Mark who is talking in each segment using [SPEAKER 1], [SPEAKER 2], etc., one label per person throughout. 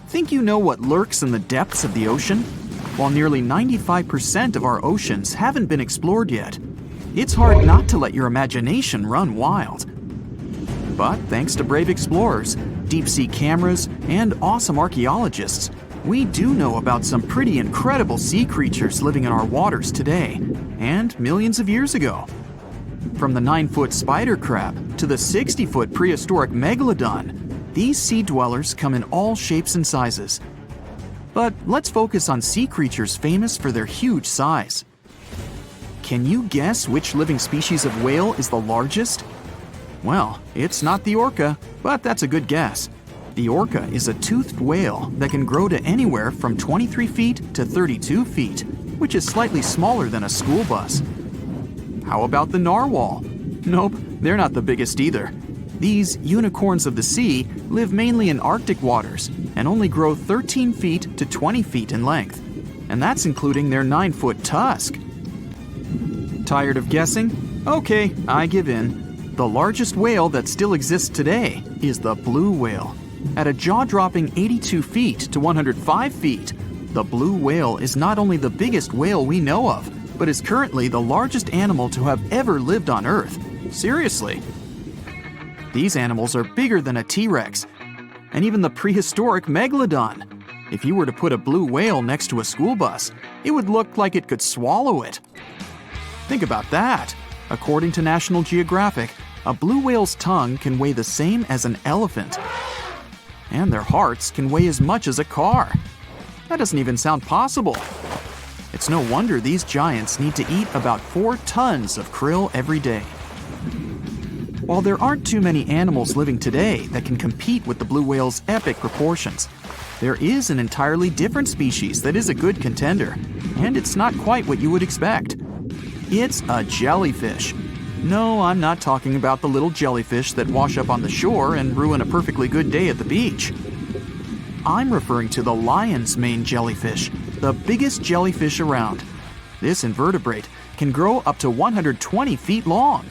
[SPEAKER 1] Think you know what lurks in the depths of the ocean? While nearly 95% of our oceans haven't been explored yet, it's hard not to let your imagination run wild. But thanks to brave explorers, deep-sea cameras, and awesome archaeologists, we do know about some pretty incredible sea creatures living in our waters today, and millions of years ago. From the 9-foot spider crab to the 60-foot prehistoric megalodon, these sea dwellers come in all shapes and sizes. But let's focus on sea creatures famous for their huge size. Can you guess which living species of whale is the largest? Well, it's not the orca, but that's a good guess. The orca is a toothed whale that can grow to anywhere from 23 feet to 32 feet, which is slightly smaller than a school bus. How about the narwhal? Nope, they're not the biggest either. These unicorns of the sea live mainly in Arctic waters and only grow 13 feet to 20 feet in length, and that's including their 9-foot tusk. Tired of guessing? Okay, I give in. The largest whale that still exists today is the blue whale. At a jaw-dropping 82 feet to 105 feet, the blue whale is not only the biggest whale we know of, but is currently the largest animal to have ever lived on Earth. Seriously. These animals are bigger than a T-Rex, and even the prehistoric megalodon. If you were to put a blue whale next to a school bus, it would look like it could swallow it. Think about that. According to National Geographic, a blue whale's tongue can weigh the same as an elephant. And their hearts can weigh as much as a car. That doesn't even sound possible. It's no wonder these giants need to eat about 4 tons of krill every day. While there aren't too many animals living today that can compete with the blue whale's epic proportions, there is an entirely different species that is a good contender, and it's not quite what you would expect. It's a jellyfish. No, I'm not talking about the little jellyfish that wash up on the shore and ruin a perfectly good day at the beach. I'm referring to the lion's mane jellyfish, the biggest jellyfish around. This invertebrate can grow up to 120 feet long.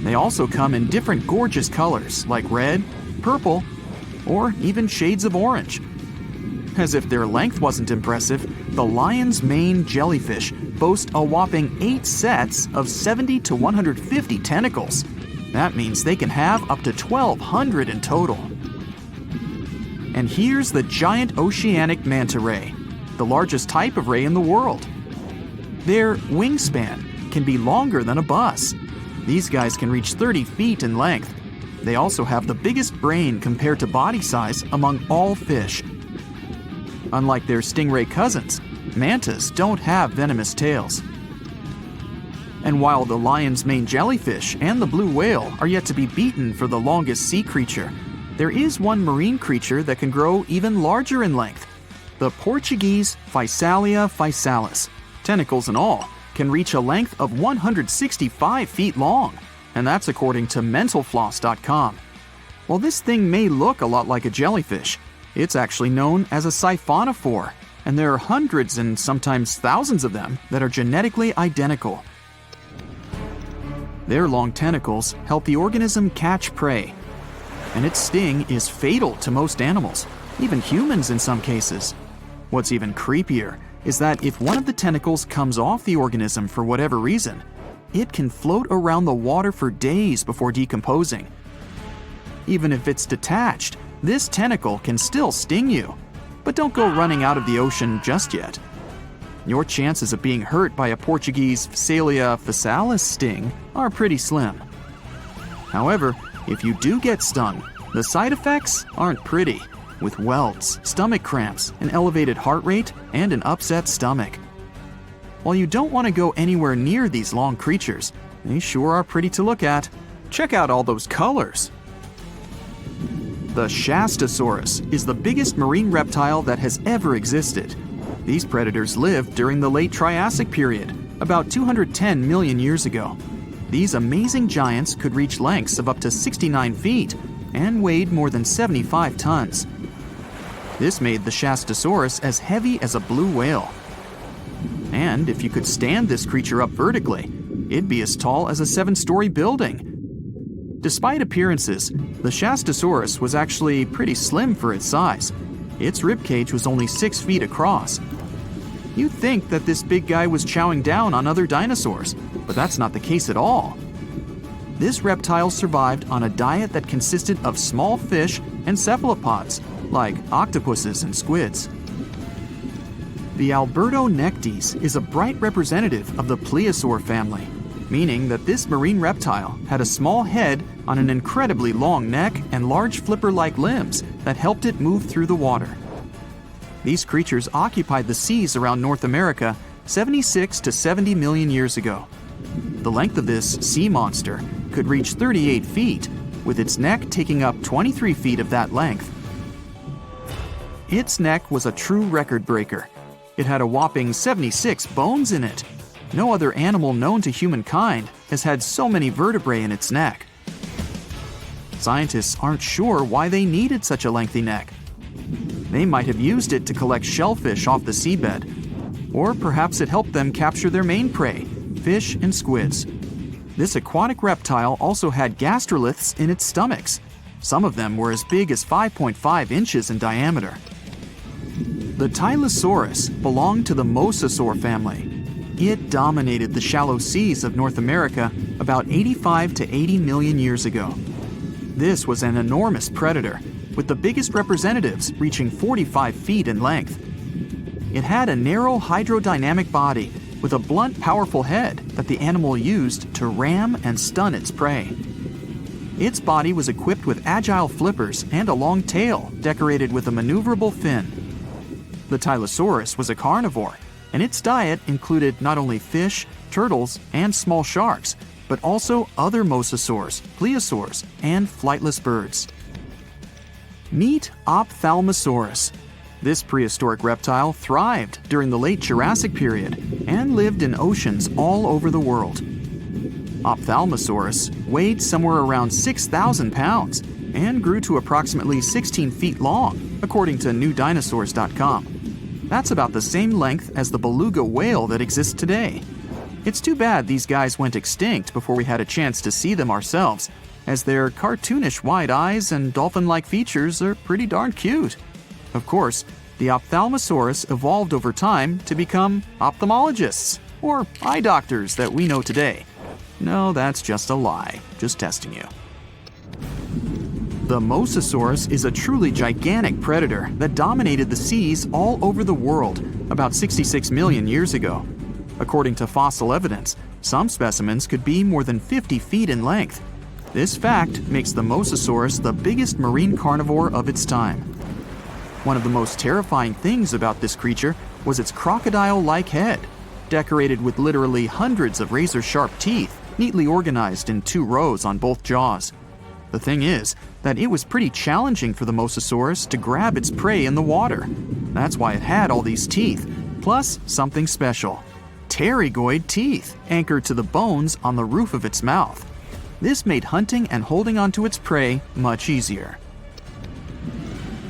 [SPEAKER 1] They also come in different gorgeous colors like red, purple, or even shades of orange. As if their length wasn't impressive, the lion's mane jellyfish boast a whopping 8 sets of 70 to 150 tentacles. That means they can have up to 1,200 in total. And here's the giant oceanic manta ray, the largest type of ray in the world. Their wingspan can be longer than a bus. These guys can reach 30 feet in length. They also have the biggest brain compared to body size among all fish. Unlike their stingray cousins, mantas don't have venomous tails. And while the lion's mane jellyfish and the blue whale are yet to be beaten for the longest sea creature, there is one marine creature that can grow even larger in length. The Portuguese Physalia physalis, tentacles and all, can reach a length of 165 feet long, and that's according to mentalfloss.com. While this thing may look a lot like a jellyfish, it's actually known as a siphonophore, and there are hundreds and sometimes thousands of them that are genetically identical. Their long tentacles help the organism catch prey, and its sting is fatal to most animals, even humans in some cases. What's even creepier is that if one of the tentacles comes off the organism for whatever reason, it can float around the water for days before decomposing. Even if it's detached, this tentacle can still sting you. But don't go running out of the ocean just yet. Your chances of being hurt by a Portuguese Physalia physalis sting are pretty slim. However, if you do get stung, the side effects aren't pretty, with welts, stomach cramps, an elevated heart rate, and an upset stomach. While you don't want to go anywhere near these long creatures, they sure are pretty to look at. Check out all those colors. The Shastasaurus is the biggest marine reptile that has ever existed. These predators lived during the late Triassic period, about 210 million years ago. These amazing giants could reach lengths of up to 69 feet and weighed more than 75 tons. This made the Shastasaurus as heavy as a blue whale. And if you could stand this creature up vertically, it'd be as tall as a 7-story building. Despite appearances, the Shastasaurus was actually pretty slim for its size. Its ribcage was only 6 feet across. You'd think that this big guy was chowing down on other dinosaurs, but that's not the case at all. This reptile survived on a diet that consisted of small fish and cephalopods, like octopuses and squids. The Albertonectes is a bright representative of the plesiosaur family, meaning that this marine reptile had a small head on an incredibly long neck and large flipper-like limbs that helped it move through the water. These creatures occupied the seas around North America 76 to 70 million years ago. The length of this sea monster could reach 38 feet, with its neck taking up 23 feet of that length. Its neck was a true record breaker. It had a whopping 76 bones in it. No other animal known to humankind has had so many vertebrae in its neck. Scientists aren't sure why they needed such a lengthy neck. They might have used it to collect shellfish off the seabed, or perhaps it helped them capture their main prey, fish and squids. This aquatic reptile also had gastroliths in its stomachs. Some of them were as big as 5.5 inches in diameter. The Tylosaurus belonged to the mosasaur family. It dominated the shallow seas of North America about 85 to 80 million years ago. This was an enormous predator, with the biggest representatives reaching 45 feet in length. It had a narrow hydrodynamic body with a blunt, powerful head that the animal used to ram and stun its prey. Its body was equipped with agile flippers and a long tail decorated with a maneuverable fin. The Tylosaurus was a carnivore, and its diet included not only fish, turtles, and small sharks, but also other mosasaurs, plesiosaurs, and flightless birds. Meet Ophthalmosaurus. This prehistoric reptile thrived during the late Jurassic period and lived in oceans all over the world. Ophthalmosaurus weighed somewhere around 6,000 pounds and grew to approximately 16 feet long, according to newdinosaurs.com. That's about the same length as the beluga whale that exists today. It's too bad these guys went extinct before we had a chance to see them ourselves, as their cartoonish wide eyes and dolphin-like features are pretty darn cute. Of course, the Ophthalmosaurus evolved over time to become ophthalmologists, or eye doctors that we know today. No, that's just a lie. Just testing you. The Mosasaurus is a truly gigantic predator that dominated the seas all over the world about 66 million years ago. According to fossil evidence, some specimens could be more than 50 feet in length. This fact makes the Mosasaurus the biggest marine carnivore of its time. One of the most terrifying things about this creature was its crocodile-like head, decorated with literally hundreds of razor-sharp teeth, neatly organized in 2 rows on both jaws. The thing is that it was pretty challenging for the Mosasaurus to grab its prey in the water. That's why it had all these teeth, plus something special: pterygoid teeth anchored to the bones on the roof of its mouth. This made hunting and holding onto its prey much easier.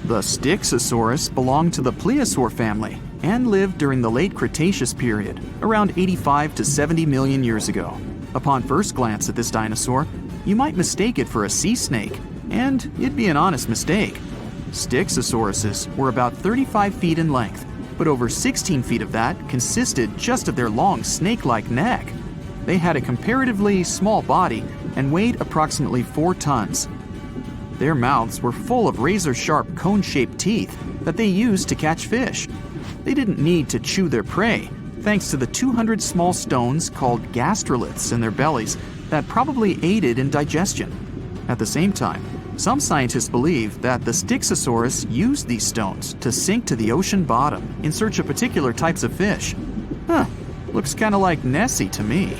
[SPEAKER 1] The Styxosaurus belonged to the plesiosaur family and lived during the late Cretaceous period, around 85 to 70 million years ago. Upon first glance at this dinosaur, you might mistake it for a sea snake, and it'd be an honest mistake. Styxosauruses were about 35 feet in length, but over 16 feet of that consisted just of their long snake-like neck. They had a comparatively small body and weighed approximately 4 tons. Their mouths were full of razor-sharp cone-shaped teeth that they used to catch fish. They didn't need to chew their prey, thanks to the 200 small stones called gastroliths in their bellies that probably aided in digestion. At the same time, some scientists believe that the Styxosaurus used these stones to sink to the ocean bottom in search of particular types of fish. Looks kind of like Nessie to me.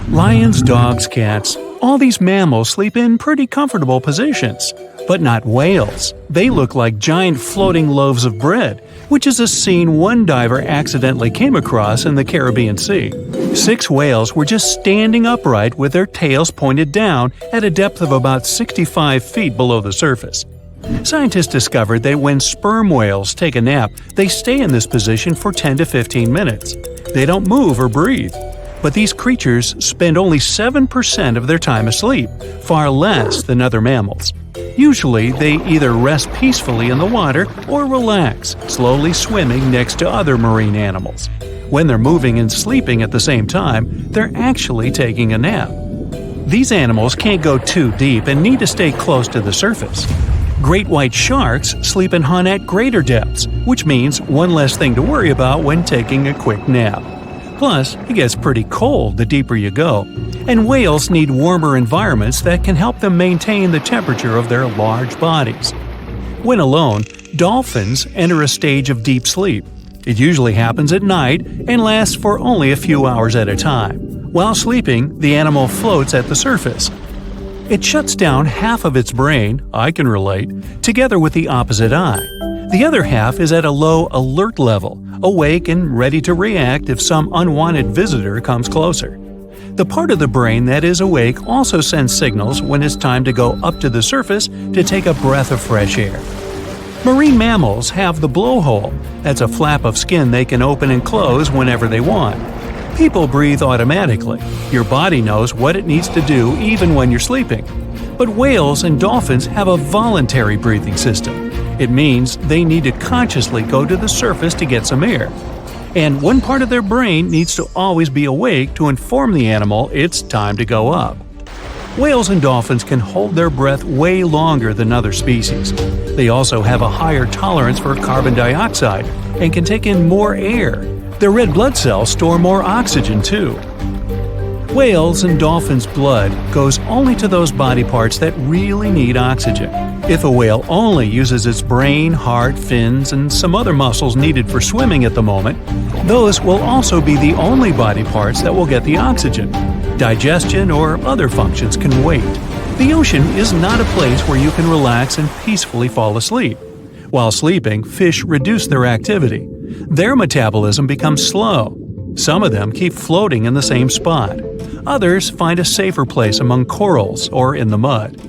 [SPEAKER 2] Lions, dogs, cats, all these mammals sleep in pretty comfortable positions. But not whales. They look like giant floating loaves of bread, which is a scene one diver accidentally came across in the Caribbean Sea. 6 whales were just standing upright with their tails pointed down at a depth of about 65 feet below the surface. Scientists discovered that when sperm whales take a nap, they stay in this position for 10 to 15 minutes. They don't move or breathe. But these creatures spend only 7% of their time asleep, far less than other mammals. Usually, they either rest peacefully in the water or relax, slowly swimming next to other marine animals. When they're moving and sleeping at the same time, they're actually taking a nap. These animals can't go too deep and need to stay close to the surface. Great white sharks sleep and hunt at greater depths, which means one less thing to worry about when taking a quick nap. Plus, it gets pretty cold the deeper you go, and whales need warmer environments that can help them maintain the temperature of their large bodies. When alone, dolphins enter a stage of deep sleep. It usually happens at night and lasts for only a few hours at a time. While sleeping, the animal floats at the surface. It shuts down half of its brain, I can relate, together with the opposite eye. The other half is at a low alert level, awake and ready to react if some unwanted visitor comes closer. The part of the brain that is awake also sends signals when it's time to go up to the surface to take a breath of fresh air. Marine mammals have the blowhole. That's a flap of skin they can open and close whenever they want. People breathe automatically. Your body knows what it needs to do even when you're sleeping. But whales and dolphins have a voluntary breathing system. It means they need to consciously go to the surface to get some air. And one part of their brain needs to always be awake to inform the animal it's time to go up. Whales and dolphins can hold their breath way longer than other species. They also have a higher tolerance for carbon dioxide and can take in more air. Their red blood cells store more oxygen too. Whales and dolphins' blood goes only to those body parts that really need oxygen. If a whale only uses its brain, heart, fins, and some other muscles needed for swimming at the moment, those will also be the only body parts that will get the oxygen. Digestion or other functions can wait. The ocean is not a place where you can relax and peacefully fall asleep. While sleeping, fish reduce their activity. Their metabolism becomes slow. Some of them keep floating in the same spot. Others find a safer place among corals or in the mud.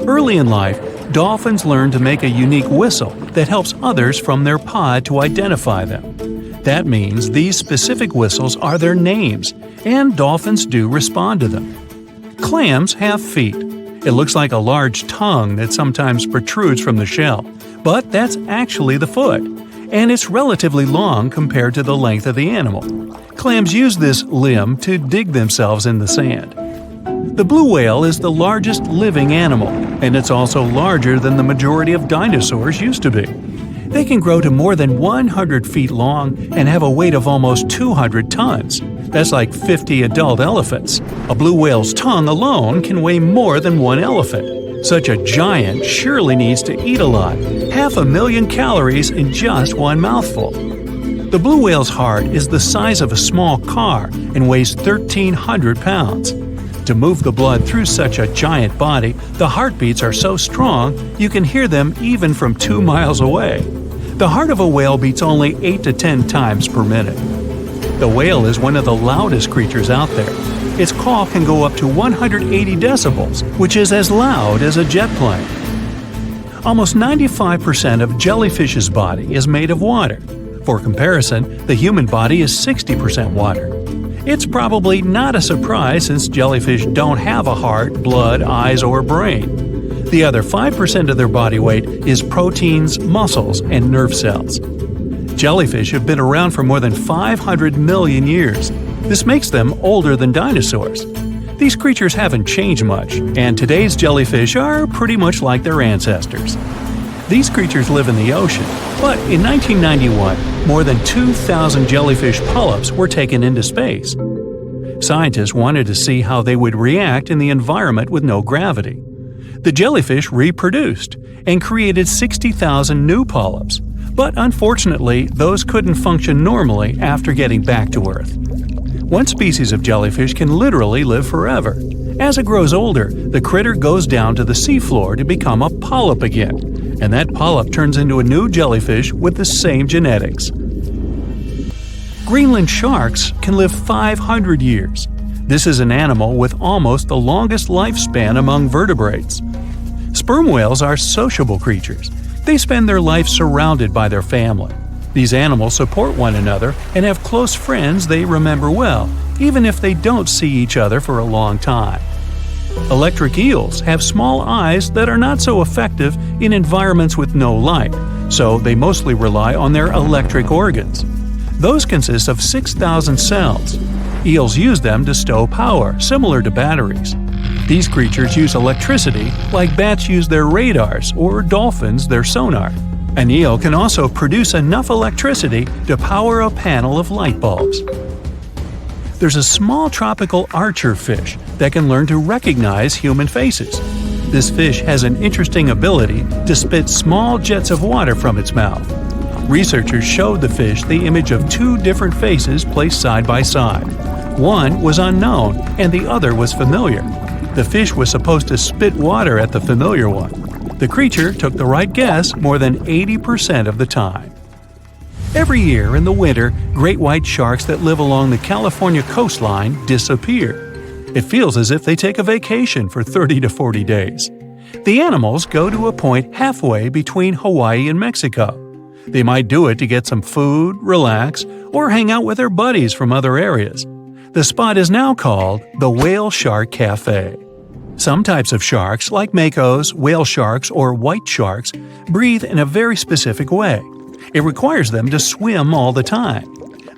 [SPEAKER 2] Early in life, dolphins learn to make a unique whistle that helps others from their pod to identify them. That means these specific whistles are their names, and dolphins do respond to them. Clams have feet. It looks like a large tongue that sometimes protrudes from the shell, but that's actually the foot, and it's relatively long compared to the length of the animal. Clams use this limb to dig themselves in the sand. The blue whale is the largest living animal, and it's also larger than the majority of dinosaurs used to be. They can grow to more than 100 feet long and have a weight of almost 200 tons. That's like 50 adult elephants. A blue whale's tongue alone can weigh more than one elephant. Such a giant surely needs to eat a lot, 500,000 calories in just one mouthful. The blue whale's heart is the size of a small car and weighs 1,300 pounds. To move the blood through such a giant body, the heartbeats are so strong you can hear them even from 2 miles away. The heart of a whale beats only 8 to 10 times per minute. The whale is one of the loudest creatures out there. Its call can go up to 180 decibels, which is as loud as a jet plane. Almost 95% of jellyfish's body is made of water. For comparison, the human body is 60% water. It's probably not a surprise since jellyfish don't have a heart, blood, eyes, or brain. The other 5% of their body weight is proteins, muscles, and nerve cells. Jellyfish have been around for more than 500 million years. This makes them older than dinosaurs. These creatures haven't changed much, and today's jellyfish are pretty much like their ancestors. These creatures live in the ocean, but in 1991, more than 2,000 jellyfish polyps were taken into space. Scientists wanted to see how they would react in the environment with no gravity. The jellyfish reproduced and created 60,000 new polyps, but unfortunately, those couldn't function normally after getting back to Earth. One species of jellyfish can literally live forever. As it grows older, the critter goes down to the seafloor to become a polyp again, and that polyp turns into a new jellyfish with the same genetics. Greenland sharks can live 500 years. This is an animal with almost the longest lifespan among vertebrates. Sperm whales are sociable creatures. They spend their life surrounded by their family. These animals support one another and have close friends they remember well, even if they don't see each other for a long time. Electric eels have small eyes that are not so effective in environments with no light, so they mostly rely on their electric organs. Those consist of 6,000 cells. Eels use them to stow power, similar to batteries. These creatures use electricity like bats use their radars or dolphins their sonar. An eel can also produce enough electricity to power a panel of light bulbs. There's a small tropical archer fish that can learn to recognize human faces. This fish has an interesting ability to spit small jets of water from its mouth. Researchers showed the fish the image of two different faces placed side by side. One was unknown and the other was familiar. The fish was supposed to spit water at the familiar one. The creature took the right guess more than 80% of the time. Every year in the winter, great white sharks that live along the California coastline disappear. It feels as if they take a vacation for 30 to 40 days. The animals go to a point halfway between Hawaii and Mexico. They might do it to get some food, relax, or hang out with their buddies from other areas. The spot is now called the Whale Shark Cafe. Some types of sharks, like makos, whale sharks, or white sharks, breathe in a very specific way. It requires them to swim all the time.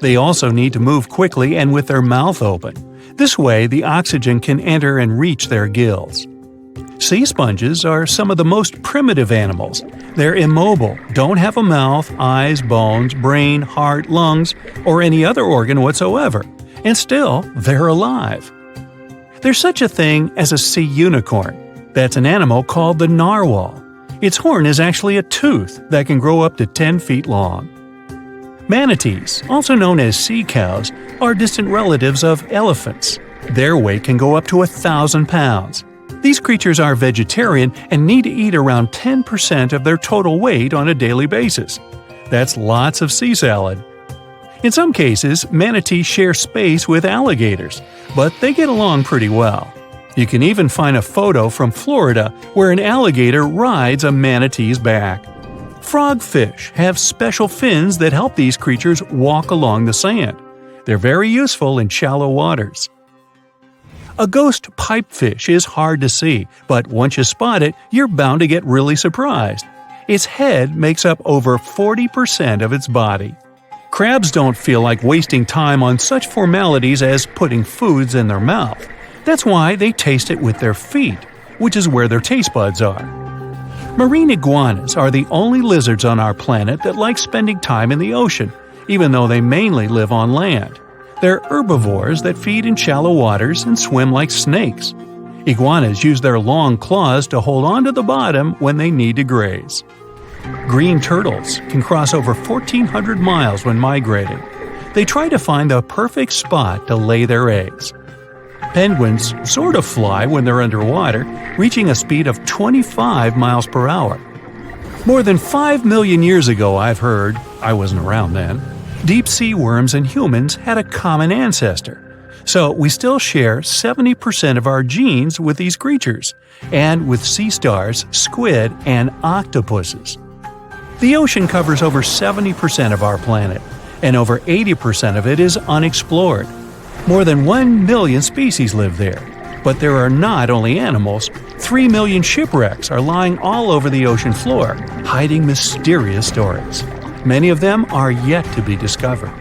[SPEAKER 2] They also need to move quickly and with their mouth open. This way, the oxygen can enter and reach their gills. Sea sponges are some of the most primitive animals. They're immobile, don't have a mouth, eyes, bones, brain, heart, lungs, or any other organ whatsoever. And still, they're alive. There's such a thing as a sea unicorn. That's an animal called the narwhal. Its horn is actually a tooth that can grow up to 10 feet long. Manatees, also known as sea cows, are distant relatives of elephants. Their weight can go up to 1,000 pounds. These creatures are vegetarian and need to eat around 10% of their total weight on a daily basis. That's lots of sea salad. In some cases, manatees share space with alligators, but they get along pretty well. You can even find a photo from Florida where an alligator rides a manatee's back. Frogfish have special fins that help these creatures walk along the sand. They're very useful in shallow waters. A ghost pipefish is hard to see, but once you spot it, you're bound to get really surprised. Its head makes up over 40% of its body. Crabs don't feel like wasting time on such formalities as putting foods in their mouth. That's why they taste it with their feet, which is where their taste buds are. Marine iguanas are the only lizards on our planet that like spending time in the ocean, even though they mainly live on land. They're herbivores that feed in shallow waters and swim like snakes. Iguanas use their long claws to hold on to the bottom when they need to graze. Green turtles can cross over 1,400 miles when migrating. They try to find the perfect spot to lay their eggs. Penguins sort of fly when they're underwater, reaching a speed of 25 miles per hour. More than 5 million years ago, I've heard, I wasn't around then, deep-sea worms and humans had a common ancestor. So we still share 70% of our genes with these creatures, and with sea stars, squid, and octopuses. The ocean covers over 70% of our planet, and over 80% of it is unexplored. More than 1 million species live there. But there are not only animals, 3 million shipwrecks are lying all over the ocean floor, hiding mysterious stories. Many of them are yet to be discovered.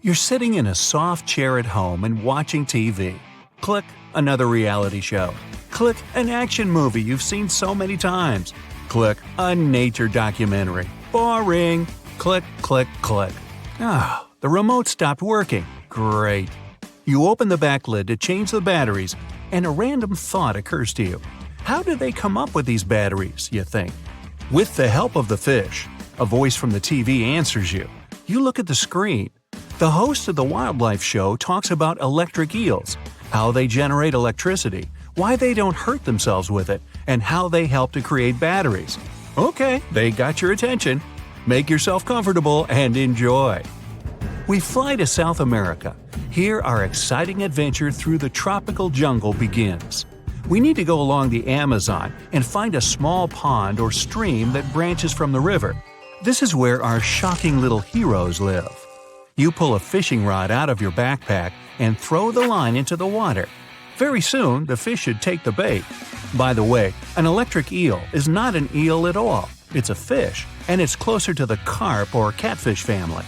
[SPEAKER 2] You're sitting in a soft chair at home and watching TV. Click, another reality show. Click, an action movie you've seen so many times. Click, a nature documentary. Boring. Click, click, click. The remote stopped working. Great. You open the back lid to change the batteries, and a random thought occurs to you. How did they come up with these batteries, you think? With the help of the fish, a voice from the TV answers you. You look at the screen. The host of the wildlife show talks about electric eels, how they generate electricity, why they don't hurt themselves with it, and how they help to create batteries. Okay, they got your attention. Make yourself comfortable and enjoy. We fly to South America. Here our exciting adventure through the tropical jungle begins. We need to go along the Amazon and find a small pond or stream that branches from the river. This is where our shocking little heroes live. You pull a fishing rod out of your backpack and throw the line into the water. Very soon, the fish should take the bait. By the way, an electric eel is not an eel at all. It's a fish, and it's closer to the carp or catfish family.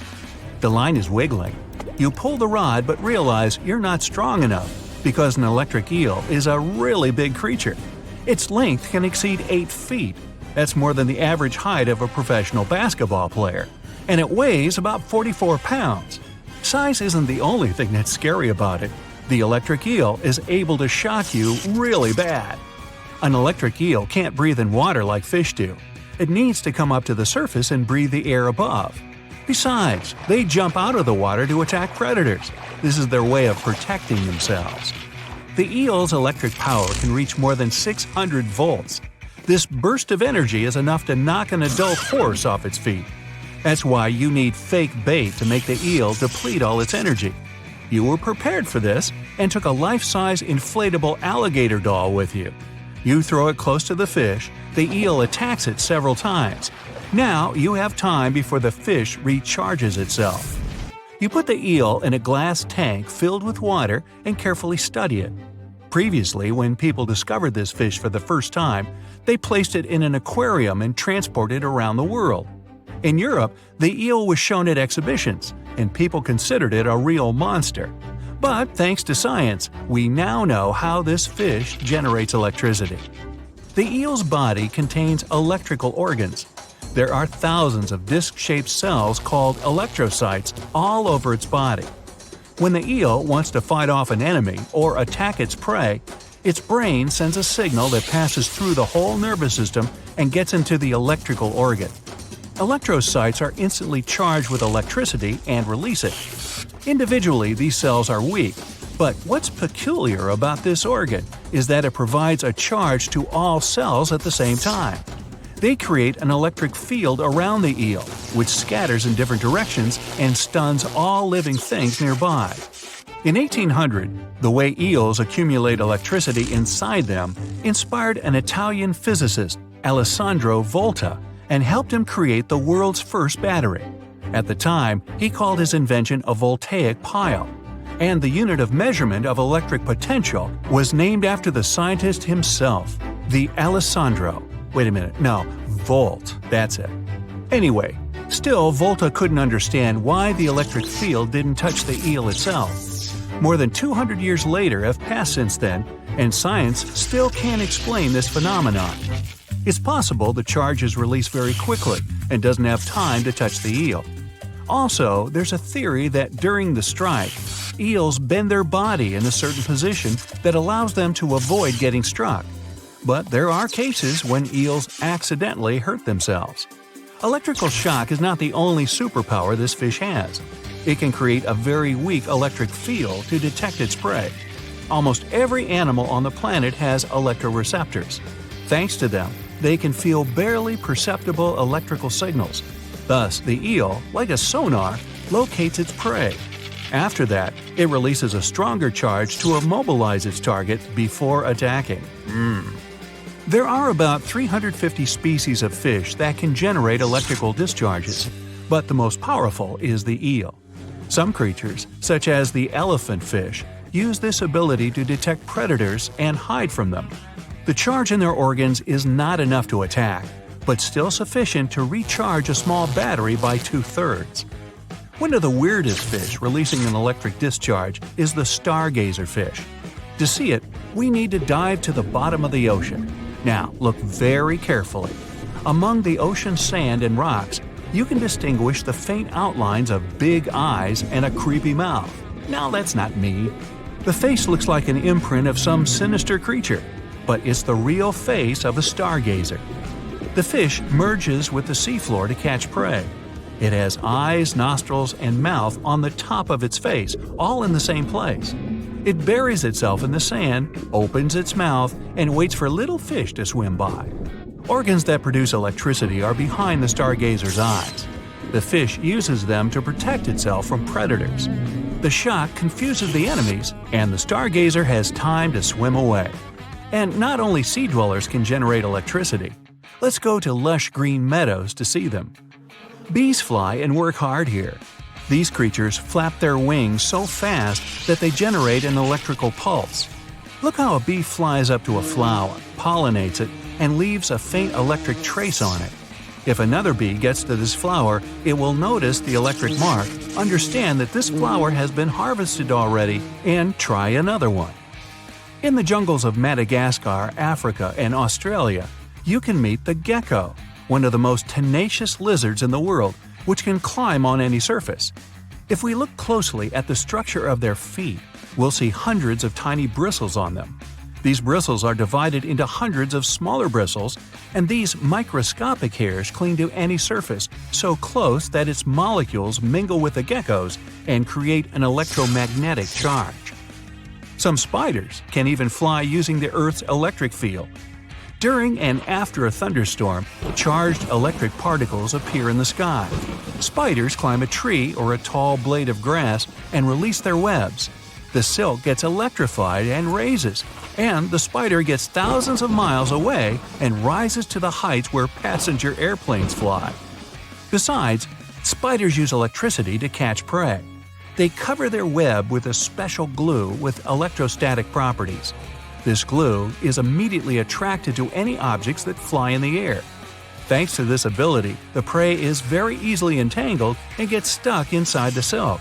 [SPEAKER 2] The line is wiggling. You pull the rod but realize you're not strong enough because an electric eel is a really big creature. Its length can exceed 8 feet. That's more than the average height of a professional basketball player. And it weighs about 44 pounds. Size isn't the only thing that's scary about it. The electric eel is able to shock you really bad. An electric eel can't breathe in water like fish do. It needs to come up to the surface and breathe the air above. Besides, they jump out of the water to attack predators. This is their way of protecting themselves. The eel's electric power can reach more than 600 volts. This burst of energy is enough to knock an adult horse off its feet. That's why you need fake bait to make the eel deplete all its energy. You were prepared for this and took a life-size inflatable alligator doll with you. You throw it close to the fish, the eel attacks it several times. Now you have time before the fish recharges itself. You put the eel in a glass tank filled with water and carefully study it. Previously, when people discovered this fish for the first time, they placed it in an aquarium and transported it around the world. In Europe, the eel was shown at exhibitions, and people considered it a real monster. But thanks to science, we now know how this fish generates electricity. The eel's body contains electrical organs. There are thousands of disc-shaped cells called electrocytes all over its body. When the eel wants to fight off an enemy or attack its prey, its brain sends a signal that passes through the whole nervous system and gets into the electrical organ. Electrocytes are instantly charged with electricity and release it. Individually, these cells are weak, but what's peculiar about this organ is that it provides a charge to all cells at the same time. They create an electric field around the eel, which scatters in different directions and stuns all living things nearby. In 1800, the way eels accumulate electricity inside them inspired an Italian physicist, Alessandro Volta, and helped him create the world's first battery. At the time, he called his invention a voltaic pile. And the unit of measurement of electric potential was named after the scientist himself, the Alessandro. Wait a minute, no, volt, that's it. Anyway, still Volta couldn't understand why the electric field didn't touch the eel itself. More than 200 years later have passed since then, and science still can't explain this phenomenon. It's possible the charge is released very quickly and doesn't have time to touch the eel. Also, there's a theory that during the strike, eels bend their body in a certain position that allows them to avoid getting struck. But there are cases when eels accidentally hurt themselves. Electrical shock is not the only superpower this fish has. It can create a very weak electric field to detect its prey. Almost every animal on the planet has electroreceptors. Thanks to them, they can feel barely perceptible electrical signals. Thus, the eel, like a sonar, locates its prey. After that, it releases a stronger charge to immobilize its target before attacking. There are about 350 species of fish that can generate electrical discharges, but the most powerful is the eel. Some creatures, such as the elephant fish, use this ability to detect predators and hide from them. The charge in their organs is not enough to attack, but still sufficient to recharge a small battery by 2/3. One of the weirdest fish releasing an electric discharge is the stargazer fish. To see it, we need to dive to the bottom of the ocean. Now, look very carefully. Among the ocean sand and rocks, you can distinguish the faint outlines of big eyes and a creepy mouth. Now, that's not me. The face looks like an imprint of some sinister creature, but it's the real face of a stargazer. The fish merges with the seafloor to catch prey. It has eyes, nostrils, and mouth on the top of its face, all in the same place. It buries itself in the sand, opens its mouth, and waits for little fish to swim by. Organs that produce electricity are behind the stargazer's eyes. The fish uses them to protect itself from predators. The shock confuses the enemies, and the stargazer has time to swim away. And not only sea dwellers can generate electricity. Let's go to lush green meadows to see them. Bees fly and work hard here. These creatures flap their wings so fast that they generate an electrical pulse. Look how a bee flies up to a flower, pollinates it, and leaves a faint electric trace on it. If another bee gets to this flower, it will notice the electric mark, understand that this flower has been harvested already, and try another one. In the jungles of Madagascar, Africa, and Australia, you can meet the gecko, one of the most tenacious lizards in the world, which can climb on any surface. If we look closely at the structure of their feet, we'll see hundreds of tiny bristles on them. These bristles are divided into hundreds of smaller bristles, and these microscopic hairs cling to any surface so close that its molecules mingle with the gecko's and create an electromagnetic charge. Some spiders can even fly using the Earth's electric field. During and after a thunderstorm, charged electric particles appear in the sky. Spiders climb a tree or a tall blade of grass and release their webs. The silk gets electrified and raises, and the spider gets thousands of miles away and rises to the heights where passenger airplanes fly. Besides, spiders use electricity to catch prey. They cover their web with a special glue with electrostatic properties. This glue is immediately attracted to any objects that fly in the air. Thanks to this ability, the prey is very easily entangled and gets stuck inside the silk.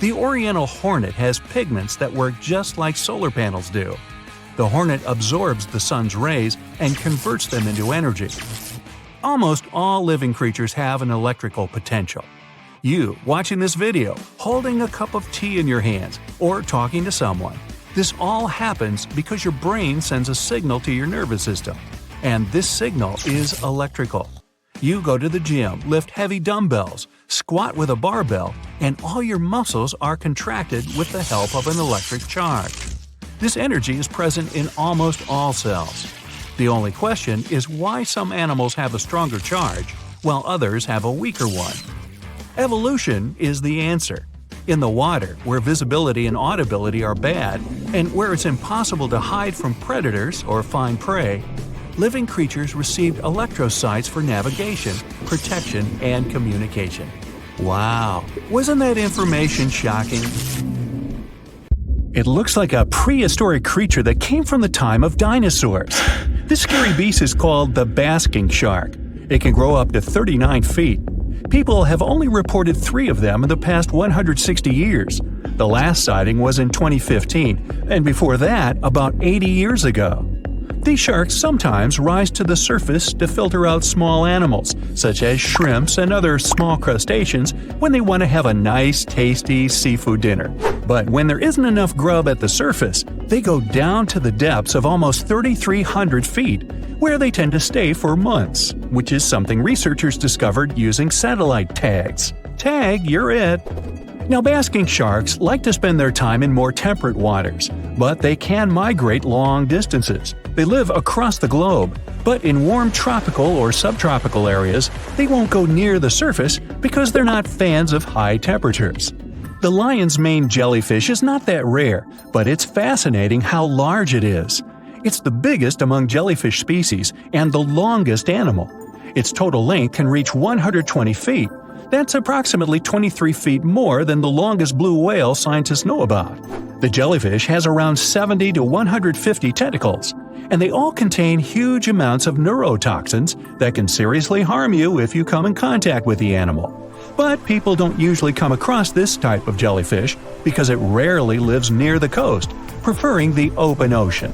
[SPEAKER 2] The oriental hornet has pigments that work just like solar panels do. The hornet absorbs the sun's rays and converts them into energy. Almost all living creatures have an electrical potential. You, watching this video, holding a cup of tea in your hands, or talking to someone. This all happens because your brain sends a signal to your nervous system. And this signal is electrical. You go to the gym, lift heavy dumbbells, squat with a barbell, and all your muscles are contracted with the help of an electric charge. This energy is present in almost all cells. The only question is why some animals have a stronger charge, while others have a weaker one. Evolution is the answer. In the water, where visibility and audibility are bad, and where it's impossible to hide from predators or find prey, living creatures received electrosites for navigation, protection, and communication. Wow, wasn't that information shocking? It looks like a prehistoric creature that came from the time of dinosaurs. This scary beast is called the basking shark. It can grow up to 39 feet. People have only reported 3 of them in the past 160 years. The last sighting was in 2015, and before that, about 80 years ago. These sharks sometimes rise to the surface to filter out small animals, such as shrimps and other small crustaceans, when they want to have a nice, tasty seafood dinner. But when there isn't enough grub at the surface, they go down to the depths of almost 3,300 feet, where they tend to stay for months, which is something researchers discovered using satellite tags. Tag, you're it! Now, basking sharks like to spend their time in more temperate waters, but they can migrate long distances. They live across the globe, but in warm tropical or subtropical areas, they won't go near the surface because they're not fans of high temperatures. The lion's mane jellyfish is not that rare, but it's fascinating how large it is. It's the biggest among jellyfish species and the longest animal. Its total length can reach 120 feet. That's approximately 23 feet more than the longest blue whale scientists know about. The jellyfish has around 70 to 150 tentacles, and they all contain huge amounts of neurotoxins that can seriously harm you if you come in contact with the animal. But people don't usually come across this type of jellyfish because it rarely lives near the coast, preferring the open ocean.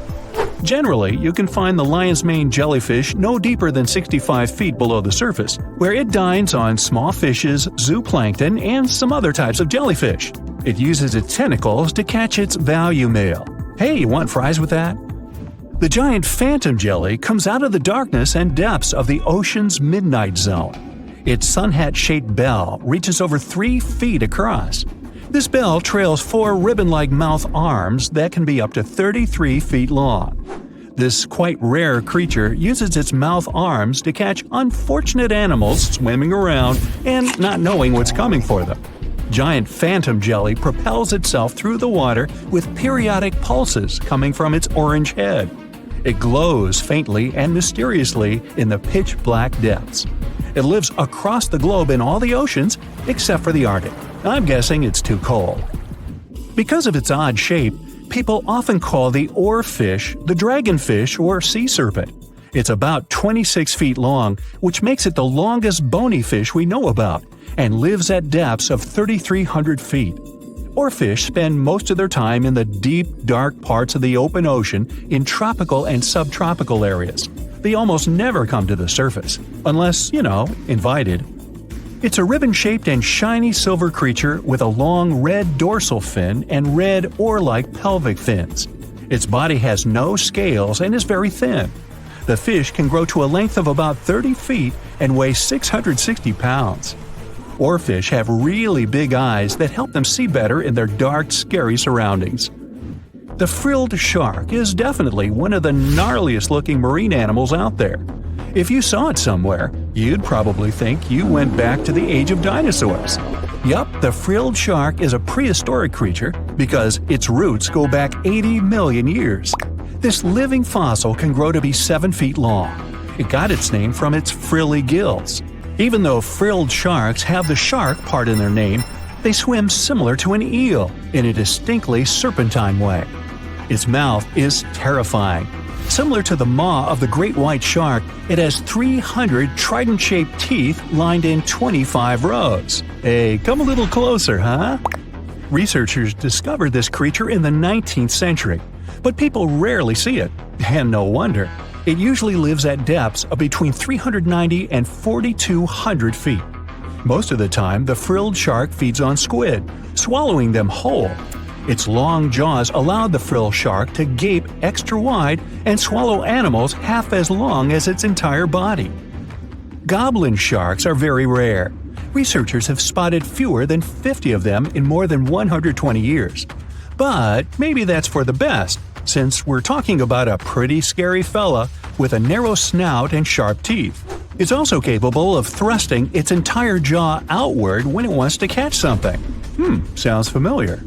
[SPEAKER 2] Generally, you can find the lion's mane jellyfish no deeper than 65 feet below the surface, where it dines on small fishes, zooplankton, and some other types of jellyfish. It uses its tentacles to catch its value meal. Hey, you want fries with that? The giant phantom jelly comes out of the darkness and depths of the ocean's midnight zone. Its sun hat-shaped bell reaches over 3 feet across. This bell trails 4 ribbon-like mouth arms that can be up to 33 feet long. This quite rare creature uses its mouth arms to catch unfortunate animals swimming around and not knowing what's coming for them. Giant phantom jelly propels itself through the water with periodic pulses coming from its orange head. It glows faintly and mysteriously in the pitch-black depths. It lives across the globe in all the oceans except for the Arctic. I'm guessing it's too cold. Because of its odd shape, people often call the oarfish the dragonfish or sea serpent. It's about 26 feet long, which makes it the longest bony fish we know about, and lives at depths of 3,300 feet. Oarfish spend most of their time in the deep, dark parts of the open ocean in tropical and subtropical areas. They almost never come to the surface, unless, invited. It's a ribbon-shaped and shiny silver creature with a long red dorsal fin and red oar-like pelvic fins. Its body has no scales and is very thin. The fish can grow to a length of about 30 feet and weigh 660 pounds. Oarfish have really big eyes that help them see better in their dark, scary surroundings. The frilled shark is definitely one of the gnarliest-looking marine animals out there. If you saw it somewhere, you'd probably think you went back to the age of dinosaurs. Yup, the frilled shark is a prehistoric creature because its roots go back 80 million years. This living fossil can grow to be 7 feet long. It got its name from its frilly gills. Even though frilled sharks have the shark part in their name, they swim similar to an eel in a distinctly serpentine way. Its mouth is terrifying. Similar to the maw of the great white shark, it has 300 trident-shaped teeth lined in 25 rows. Hey, come a little closer, huh? Researchers discovered this creature in the 19th century, but people rarely see it, and no wonder. It usually lives at depths of between 390 and 4,200 feet. Most of the time, the frilled shark feeds on squid, swallowing them whole. Its long jaws allowed the frilled shark to gape extra wide and swallow animals half as long as its entire body. Goblin sharks are very rare. Researchers have spotted fewer than 50 of them in more than 120 years. But maybe that's for the best, since we're talking about a pretty scary fella with a narrow snout and sharp teeth. It's also capable of thrusting its entire jaw outward when it wants to catch something. Sounds familiar.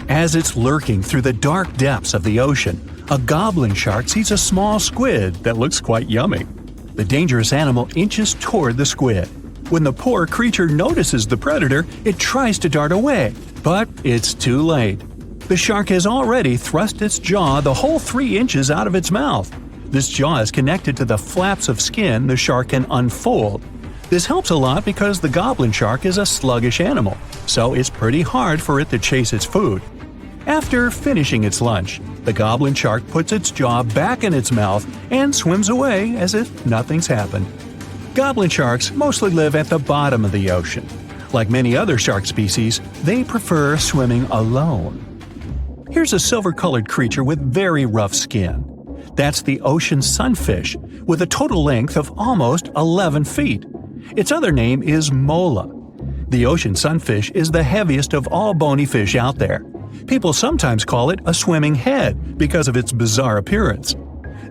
[SPEAKER 2] As it's lurking through the dark depths of the ocean, a goblin shark sees a small squid that looks quite yummy. The dangerous animal inches toward the squid. When the poor creature notices the predator, it tries to dart away, but it's too late. The shark has already thrust its jaw the whole 3 inches out of its mouth. This jaw is connected to the flaps of skin the shark can unfold. This helps a lot because the goblin shark is a sluggish animal, so it's pretty hard for it to chase its food. After finishing its lunch, the goblin shark puts its jaw back in its mouth and swims away as if nothing's happened. Goblin sharks mostly live at the bottom of the ocean. Like many other shark species, they prefer swimming alone. Here's a silver-colored creature with very rough skin. That's the ocean sunfish, with a total length of almost 11 feet. Its other name is mola. The ocean sunfish is the heaviest of all bony fish out there. People sometimes call it a swimming head because of its bizarre appearance.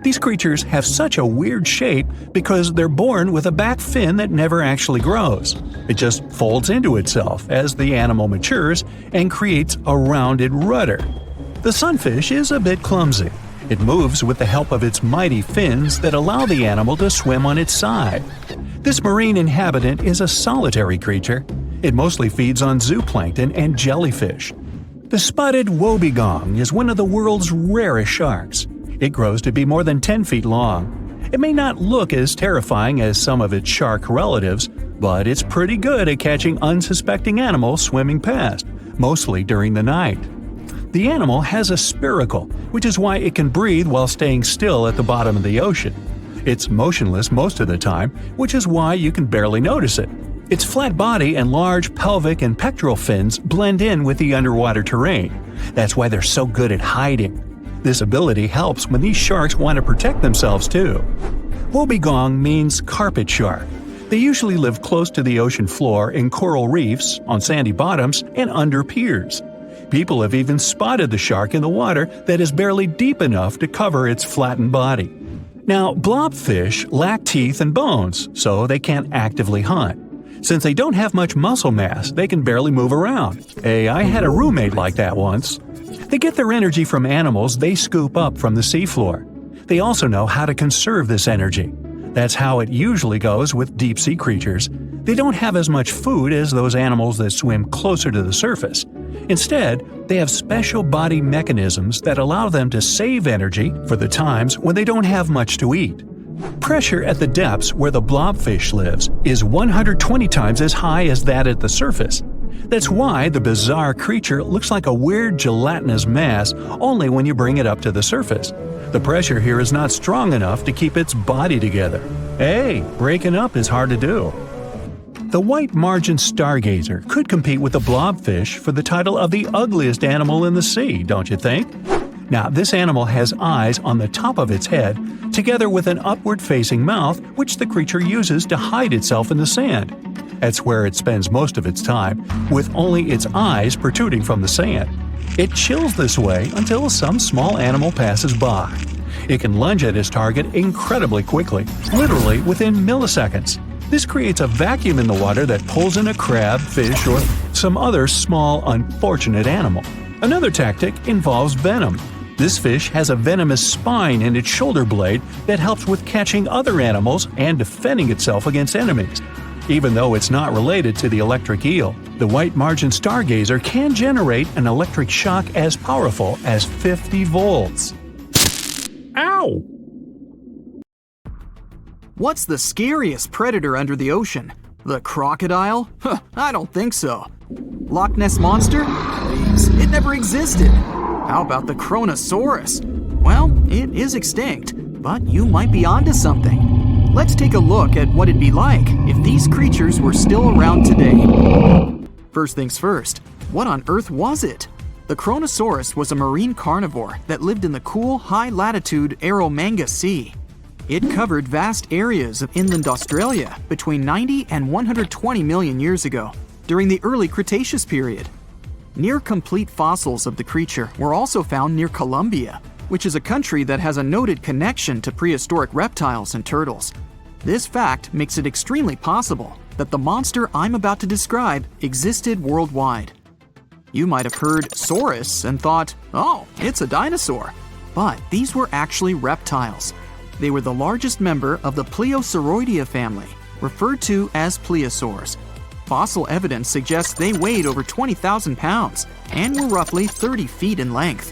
[SPEAKER 2] These creatures have such a weird shape because they're born with a back fin that never actually grows. It just folds into itself as the animal matures and creates a rounded rudder. The sunfish is a bit clumsy. It moves with the help of its mighty fins that allow the animal to swim on its side. This marine inhabitant is a solitary creature. It mostly feeds on zooplankton and jellyfish. The spotted wobbegong is one of the world's rarest sharks. It grows to be more than 10 feet long. It may not look as terrifying as some of its shark relatives, but it's pretty good at catching unsuspecting animals swimming past, mostly during the night. The animal has a spiracle, which is why it can breathe while staying still at the bottom of the ocean. It's motionless most of the time, which is why you can barely notice it. Its flat body and large pelvic and pectoral fins blend in with the underwater terrain. That's why they're so good at hiding. This ability helps when these sharks want to protect themselves too. Wobbegong means carpet shark. They usually live close to the ocean floor in coral reefs, on sandy bottoms, and under piers. People have even spotted the shark in the water that is barely deep enough to cover its flattened body. Now, blobfish lack teeth and bones, so they can't actively hunt. Since they don't have much muscle mass, they can barely move around. Hey, I had a roommate like that once. They get their energy from animals they scoop up from the seafloor. They also know how to conserve this energy. That's how it usually goes with deep-sea creatures. They don't have as much food as those animals that swim closer to the surface. Instead, they have special body mechanisms that allow them to save energy for the times when they don't have much to eat. Pressure at the depths where the blobfish lives is 120 times as high as that at the surface. That's why the bizarre creature looks like a weird gelatinous mass only when you bring it up to the surface. The pressure here is not strong enough to keep its body together. Hey, breaking up is hard to do. The white margin stargazer could compete with the blobfish for the title of the ugliest animal in the sea, don't you think? Now, this animal has eyes on the top of its head, together with an upward-facing mouth which the creature uses to hide itself in the sand. That's where it spends most of its time, with only its eyes protruding from the sand. It chills this way until some small animal passes by. It can lunge at its target incredibly quickly, literally within milliseconds. This creates a vacuum in the water that pulls in a crab, fish, or some other small, unfortunate animal. Another tactic involves venom. This fish has a venomous spine in its shoulder blade that helps with catching other animals and defending itself against enemies. Even though it's not related to the electric eel, the white margin stargazer can generate an electric shock as powerful as 50 volts. Ow!
[SPEAKER 1] What's the scariest predator under the ocean? The crocodile? Huh, I don't think so. Loch Ness Monster? Please, it never existed. How about the Chronosaurus? Well, it is extinct, but you might be onto something. Let's take a look at what it'd be like if these creatures were still around today. First things first, what on earth was it? The Chronosaurus was a marine carnivore that lived in the cool, high-latitude Eromanga Sea. It covered vast areas of inland Australia between 90 and 120 million years ago, during the early Cretaceous period. Near-complete fossils of the creature were also found near Colombia, which is a country that has a noted connection to prehistoric reptiles and turtles. This fact makes it extremely possible that the monster I'm about to describe existed worldwide. You might have heard saurus and thought, oh, it's a dinosaur. But these were actually reptiles. They were the largest member of the Plesiosauridae family, referred to as plesiosaurs. Fossil evidence suggests they weighed over 20,000 pounds and were roughly 30 feet in length.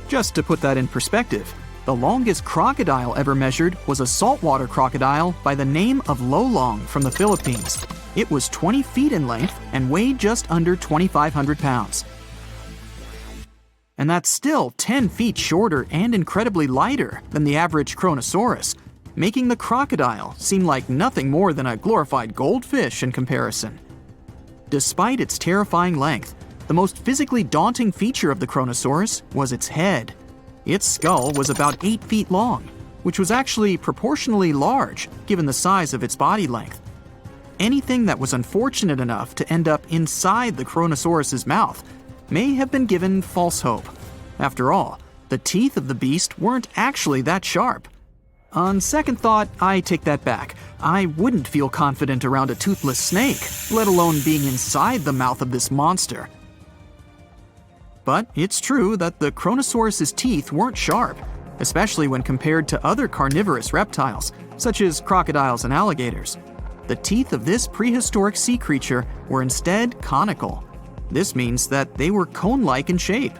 [SPEAKER 1] Just to put that in perspective, the longest crocodile ever measured was a saltwater crocodile by the name of Lolong from the Philippines. It was 20 feet in length and weighed just under 2,500 pounds. And that's still 10 feet shorter and incredibly lighter than the average Chronosaurus, making the crocodile seem like nothing more than a glorified goldfish in comparison. Despite its terrifying length, the most physically daunting feature of the Chronosaurus was its head. Its skull was about 8 feet long, which was actually proportionally large given the size of its body length. Anything that was unfortunate enough to end up inside the Chronosaurus's mouth may have been given false hope. After all, the teeth of the beast weren't actually that sharp. On second thought, I take that back. I wouldn't feel confident around a toothless snake, let alone being inside the mouth of this monster. But it's true that the Chronosaurus's teeth weren't sharp, especially when compared to other carnivorous reptiles, such as crocodiles and alligators. The teeth of this prehistoric sea creature were instead conical. This means that they were cone-like in shape.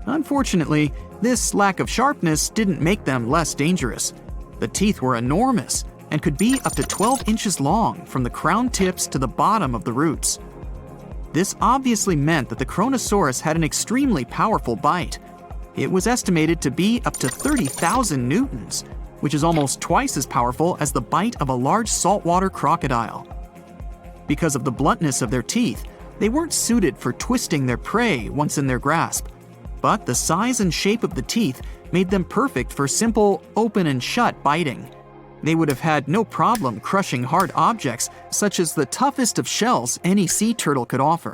[SPEAKER 1] Unfortunately, this lack of sharpness didn't make them less dangerous. The teeth were enormous and could be up to 12 inches long from the crown tips to the bottom of the roots. This obviously meant that the Chronosaurus had an extremely powerful bite. It was estimated to be up to 30,000 newtons, which is almost twice as powerful as the bite of a large saltwater crocodile. Because of the bluntness of their teeth, they weren't suited for twisting their prey once in their grasp, but the size and shape of the teeth made them perfect for simple open and shut biting. They would have had no problem crushing hard objects such as the toughest of shells any sea turtle could offer.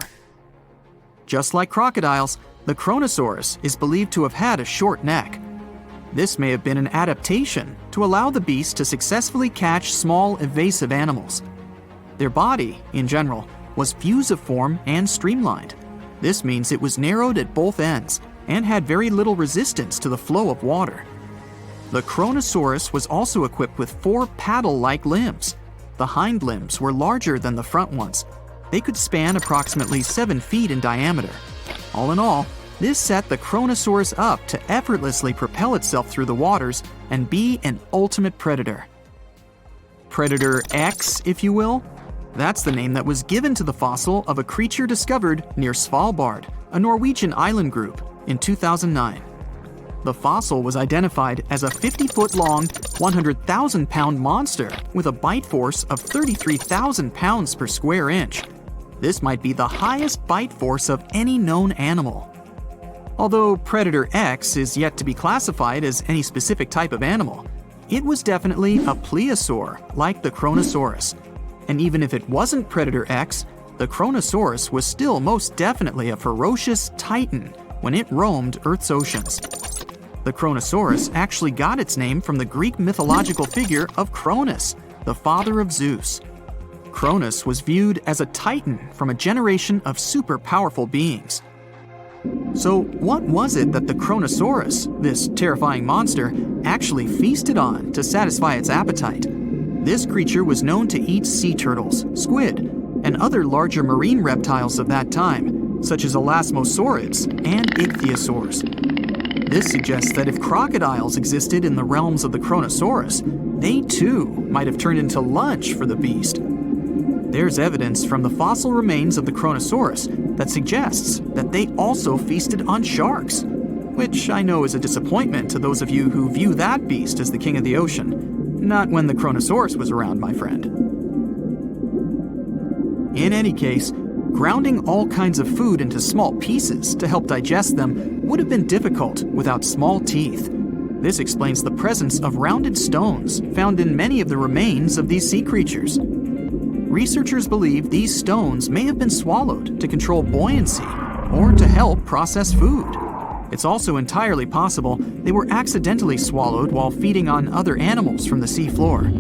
[SPEAKER 1] Just like crocodiles, the Chronosaurus is believed to have had a short neck. This may have been an adaptation to allow the beast to successfully catch small evasive animals. Their body, in general, was fusiform and streamlined. This means it was narrowed at both ends and had very little resistance to the flow of water. The Chronosaurus was also equipped with 4 paddle-like limbs. The hind limbs were larger than the front ones. They could span approximately 7 feet in diameter. All in all, this set the Chronosaurus up to effortlessly propel itself through the waters and be an ultimate predator. Predator X, if you will? That's the name that was given to the fossil of a creature discovered near Svalbard, a Norwegian island group, in 2009. The fossil was identified as a 50-foot-long, 100,000-pound monster with a bite force of 33,000 pounds per square inch. This might be the highest bite force of any known animal. Although Predator X is yet to be classified as any specific type of animal, it was definitely a plesiosaur, like the Chronosaurus. And even if it wasn't Predator X, the Chronosaurus was still most definitely a ferocious titan when it roamed Earth's oceans. The Chronosaurus actually got its name from the Greek mythological figure of Cronus, the father of Zeus. Cronus was viewed as a titan from a generation of super powerful beings. So what was it that the Chronosaurus, this terrifying monster, actually feasted on to satisfy its appetite? This creature was known to eat sea turtles, squid, and other larger marine reptiles of that time, such as elasmosaurids and ichthyosaurs. This suggests that if crocodiles existed in the realms of the Chronosaurus, they too might have turned into lunch for the beast. There's evidence from the fossil remains of the Chronosaurus that suggests that they also feasted on sharks, which I know is a disappointment to those of you who view that beast as the king of the ocean. Not when the Chronosaurus was around, my friend. In any case, grounding all kinds of food into small pieces to help digest them would have been difficult without small teeth. This explains the presence of rounded stones found in many of the remains of these sea creatures. Researchers believe these stones may have been swallowed to control buoyancy or to help process food. It's also entirely possible they were accidentally swallowed while feeding on other animals from the seafloor.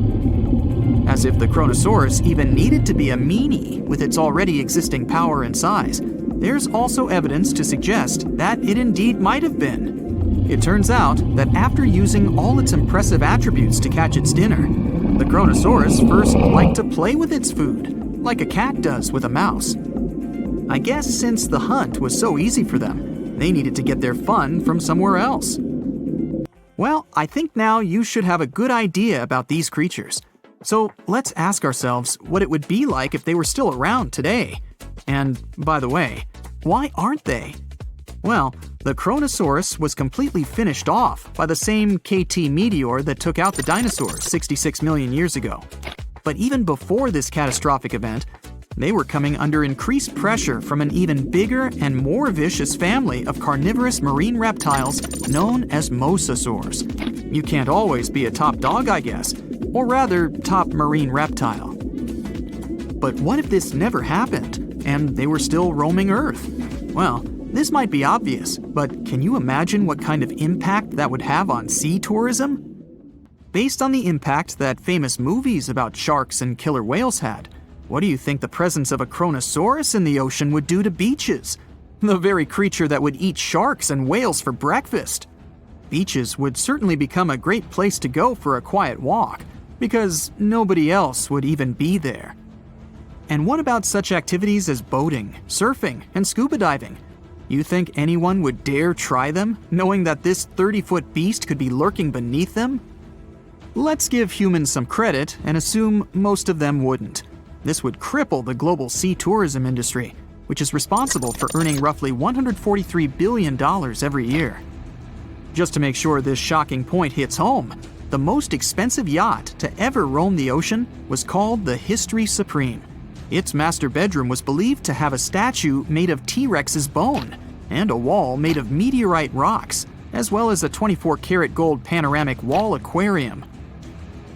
[SPEAKER 1] As if the Chronosaurus even needed to be a meanie with its already existing power and size, there's also evidence to suggest that it indeed might have been. It turns out that after using all its impressive attributes to catch its dinner, the Chronosaurus first liked to play with its food, like a cat does with a mouse. I guess since the hunt was so easy for them, they needed to get their fun from somewhere else. Well, I think now you should have a good idea about these creatures. So let's ask ourselves what it would be like if they were still around today. And by the way, why aren't they? Well, the Chronosaurus was completely finished off by the same KT meteor that took out the dinosaurs 66 million years ago. But even before this catastrophic event, they were coming under increased pressure from an even bigger and more vicious family of carnivorous marine reptiles known as mosasaurs. You can't always be a top dog, I guess, or rather, top marine reptile. But what if this never happened, and they were still roaming Earth? Well, this might be obvious, but can you imagine what kind of impact that would have on sea tourism? Based on the impact that famous movies about sharks and killer whales had, what do you think the presence of a Chronosaurus in the ocean would do to beaches? The very creature that would eat sharks and whales for breakfast. Beaches would certainly become a great place to go for a quiet walk, because nobody else would even be there. And what about such activities as boating, surfing, and scuba diving? You think anyone would dare try them, knowing that this 30-foot beast could be lurking beneath them? Let's give humans some credit and assume most of them wouldn't. This would cripple the global sea tourism industry, which is responsible for earning roughly $143 billion every year. Just to make sure this shocking point hits home, the most expensive yacht to ever roam the ocean was called the History Supreme. Its master bedroom was believed to have a statue made of T-Rex's bone and a wall made of meteorite rocks, as well as a 24-karat gold panoramic wall aquarium.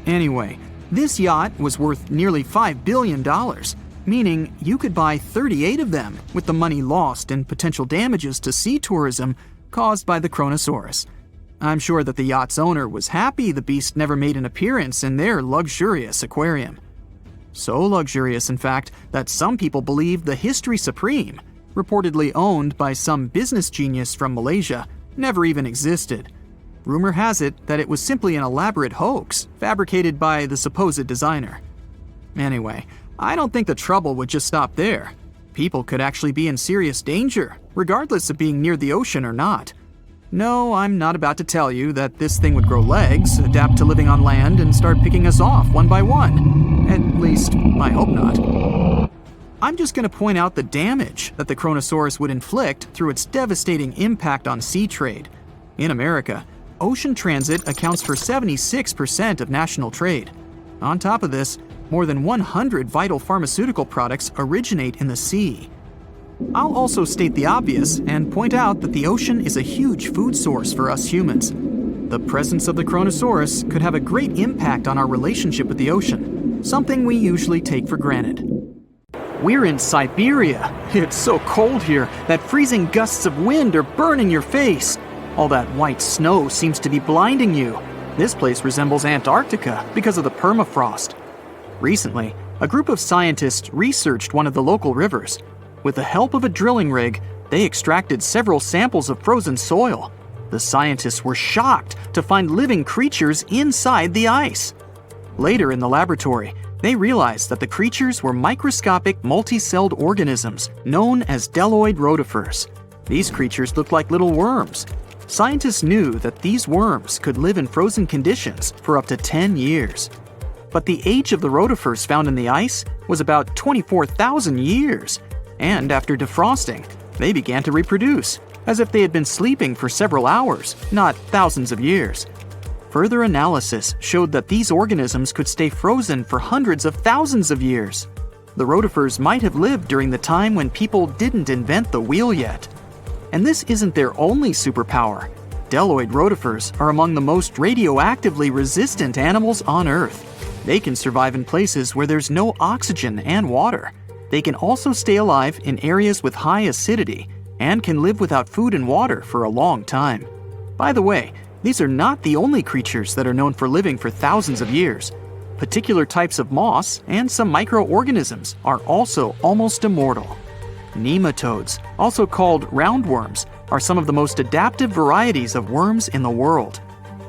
[SPEAKER 1] Anyway, this yacht was worth nearly $5 billion, meaning you could buy 38 of them with the money lost in potential damages to sea tourism caused by the Chronosaurus. I'm sure that the yacht's owner was happy the beast never made an appearance in their luxurious aquarium. So luxurious, in fact, that some people believe the History Supreme, reportedly owned by some business genius from Malaysia, never even existed. Rumor has it that it was simply an elaborate hoax fabricated by the supposed designer. Anyway, I don't think the trouble would just stop there. People could actually be in serious danger, regardless of being near the ocean or not. No, I'm not about to tell you that this thing would grow legs, adapt to living on land, and start picking us off one by one. At least, I hope not. I'm just going to point out the damage that the Chronosaurus would inflict through its devastating impact on sea trade. In America, ocean transit accounts for 76% of national trade. On top of this, more than 100 vital pharmaceutical products originate in the sea. I'll also state the obvious and point out that the ocean is a huge food source for us humans. The presence of the Chronosaurus could have a great impact on our relationship with the ocean, something we usually take for granted. We're in Siberia. It's so cold here that freezing gusts of wind are burning your face. All that white snow seems to be blinding you. This place resembles Antarctica because of the permafrost. Recently, a group of scientists researched one of the local rivers. With the help of a drilling rig, they extracted several samples of frozen soil. The scientists were shocked to find living creatures inside the ice. Later in the laboratory, they realized that the creatures were microscopic multi-celled organisms known as bdelloid rotifers. These creatures looked like little worms. Scientists knew that these worms could live in frozen conditions for up to 10 years. But the age of the rotifers found in the ice was about 24,000 years. And after defrosting, they began to reproduce, as if they had been sleeping for several hours, not thousands of years. Further analysis showed that these organisms could stay frozen for hundreds of thousands of years. The rotifers might have lived during the time when people didn't invent the wheel yet. And this isn't their only superpower. Bdelloid rotifers are among the most radioactively resistant animals on Earth. They can survive in places where there's no oxygen and water. They can also stay alive in areas with high acidity and can live without food and water for a long time. By the way, these are not the only creatures that are known for living for thousands of years. Particular types of moss and some microorganisms are also almost immortal. Nematodes, also called roundworms, are some of the most adaptive varieties of worms in the world.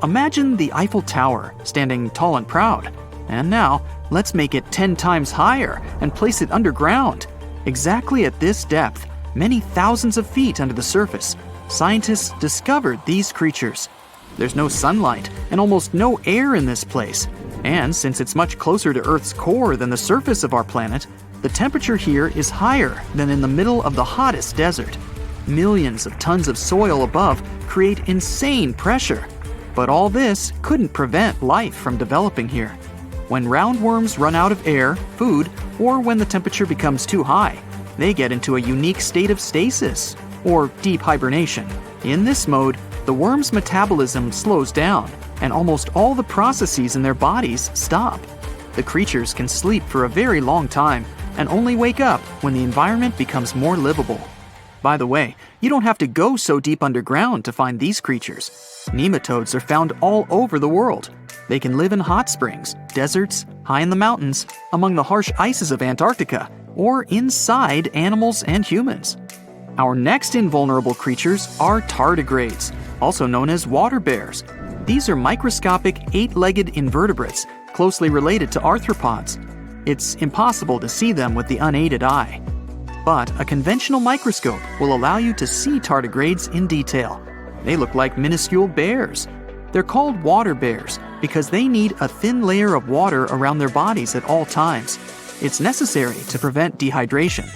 [SPEAKER 1] Imagine the Eiffel Tower standing tall and proud. And now, let's make it 10 times higher and place it underground. Exactly at this depth, many thousands of feet under the surface, scientists discovered these creatures. There's no sunlight and almost no air in this place. And since it's much closer to Earth's core than the surface of our planet, the temperature here is higher than in the middle of the hottest desert. Millions of tons of soil above create insane pressure. But all this couldn't prevent life from developing here. When roundworms run out of air, food, or when the temperature becomes too high, they get into a unique state of stasis, or deep hibernation. In this mode, the worm's metabolism slows down, and almost all the processes in their bodies stop. The creatures can sleep for a very long time, and only wake up when the environment becomes more livable. By the way, you don't have to go so deep underground to find these creatures. Nematodes are found all over the world. They can live in hot springs, deserts, high in the mountains, among the harsh ices of Antarctica, or inside animals and humans. Our next invulnerable creatures are tardigrades, also known as water bears. These are microscopic, 8-legged invertebrates closely related to arthropods. It's impossible to see them with the unaided eye. But a conventional microscope will allow you to see tardigrades in detail. They look like minuscule bears. They're called water bears because they need a thin layer of water around their bodies at all times. It's necessary to prevent dehydration.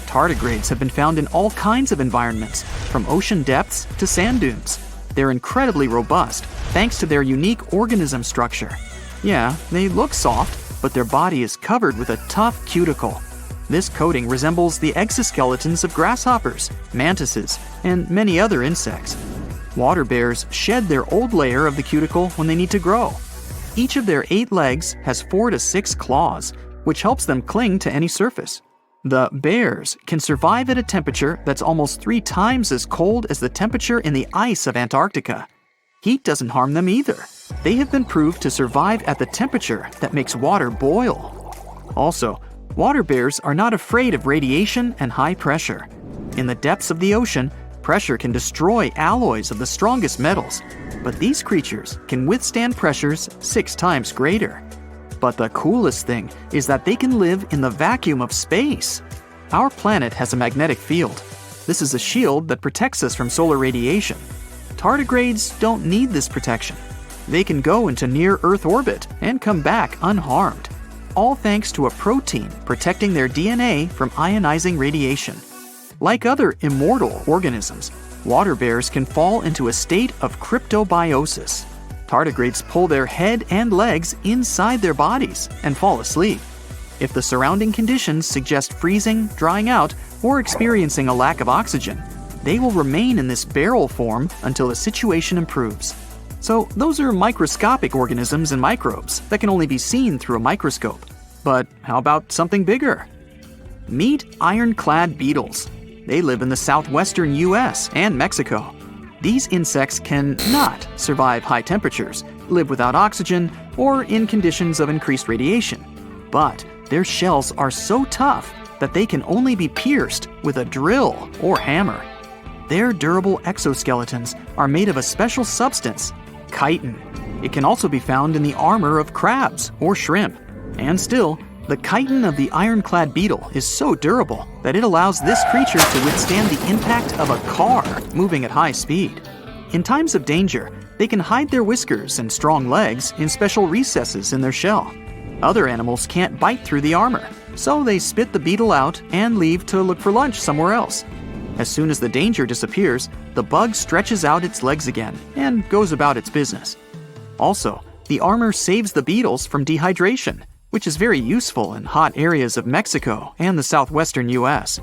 [SPEAKER 1] Tardigrades have been found in all kinds of environments, from ocean depths to sand dunes. They're incredibly robust thanks to their unique organism structure. Yeah, they look soft, but their body is covered with a tough cuticle. This coating resembles the exoskeletons of grasshoppers, mantises, and many other insects. Water bears shed their old layer of the cuticle when they need to grow. Each of their 8 legs has 4 to 6 claws, which helps them cling to any surface. The bears can survive at a temperature that's almost 3 times as cold as the temperature in the ice of Antarctica. Heat doesn't harm them either. They have been proved to survive at the temperature that makes water boil. Also, water bears are not afraid of radiation and high pressure. In the depths of the ocean, Pressure can destroy alloys of the strongest metals, but these creatures can withstand pressures 6 times greater. But the coolest thing is that they can live in the vacuum of space. Our planet has a magnetic field. This is a shield that protects us from solar radiation. Tardigrades don't need this protection. They can go into near-Earth orbit and come back unharmed, all thanks to a protein protecting their DNA from ionizing radiation. Like other immortal organisms, water bears can fall into a state of cryptobiosis. Tardigrades pull their head and legs inside their bodies and fall asleep. If the surrounding conditions suggest freezing, drying out, or experiencing a lack of oxygen, they will remain in this barrel form until the situation improves. So those are microscopic organisms and microbes that can only be seen through a microscope. But how about something bigger? Meet ironclad beetles. They live in the southwestern US and Mexico. These insects can not survive high temperatures, live without oxygen, or in conditions of increased radiation. But their shells are so tough that they can only be pierced with a drill or hammer. Their durable exoskeletons are made of a special substance, chitin. It can also be found in the armor of crabs or shrimp. And still, the chitin of the ironclad beetle is so durable that it allows this creature to withstand the impact of a car moving at high speed. In times of danger, they can hide their whiskers and strong legs in special recesses in their shell. Other animals can't bite through the armor, so they spit the beetle out and leave to look for lunch somewhere else. As soon as the danger disappears, the bug stretches out its legs again and goes about its business. Also, the armor saves the beetles from dehydration, which is very useful in hot areas of Mexico and the southwestern US.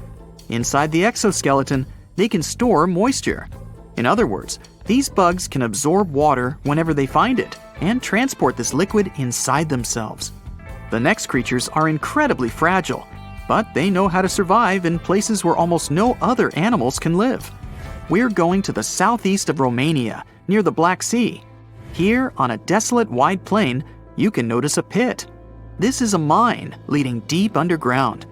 [SPEAKER 1] Inside the exoskeleton, they can store moisture. In other words, these bugs can absorb water whenever they find it and transport this liquid inside themselves. The next creatures are incredibly fragile, but they know how to survive in places where almost no other animals can live. We're going to the southeast of Romania, near the Black Sea. Here, on a desolate wide plain, you can notice a pit. This is a mine leading deep underground.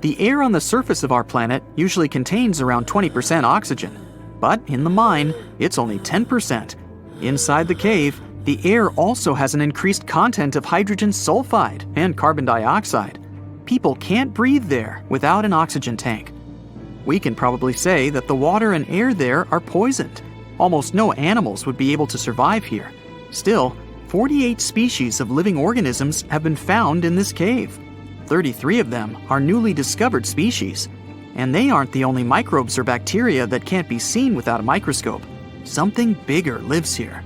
[SPEAKER 1] The air on the surface of our planet usually contains around 20% oxygen, but in the mine, it's only 10%. Inside the cave, the air also has an increased content of hydrogen sulfide and carbon dioxide. People can't breathe there without an oxygen tank. We can probably say that the water and air there are poisoned. Almost no animals would be able to survive here. Still, 48 species of living organisms have been found in this cave. 33 of them are newly discovered species. And they aren't the only microbes or bacteria that can't be seen without a microscope. Something bigger lives here.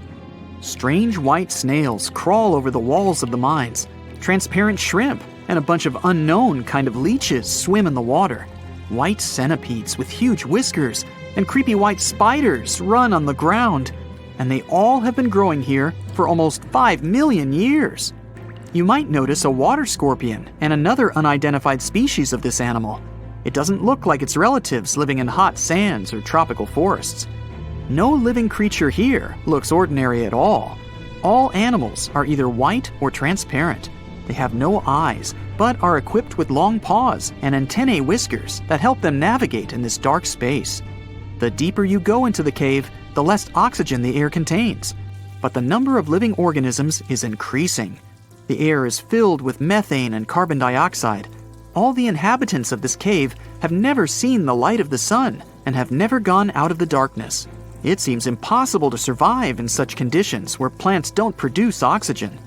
[SPEAKER 1] Strange white snails crawl over the walls of the mines. Transparent shrimp and a bunch of unknown kind of leeches swim in the water. White centipedes with huge whiskers and creepy white spiders run on the ground. And they all have been growing here for almost 5 million years. You might notice a water scorpion and another unidentified species of this animal. It doesn't look like its relatives living in hot sands or tropical forests. No living creature here looks ordinary at all. All animals are either white or transparent. They have no eyes, but are equipped with long paws and antennae whiskers that help them navigate in this dark space. The deeper you go into the cave, the less oxygen the air contains. But the number of living organisms is increasing. The air is filled with methane and carbon dioxide. All the inhabitants of this cave have never seen the light of the sun and have never gone out of the darkness. It seems impossible to survive in such conditions where plants don't produce oxygen.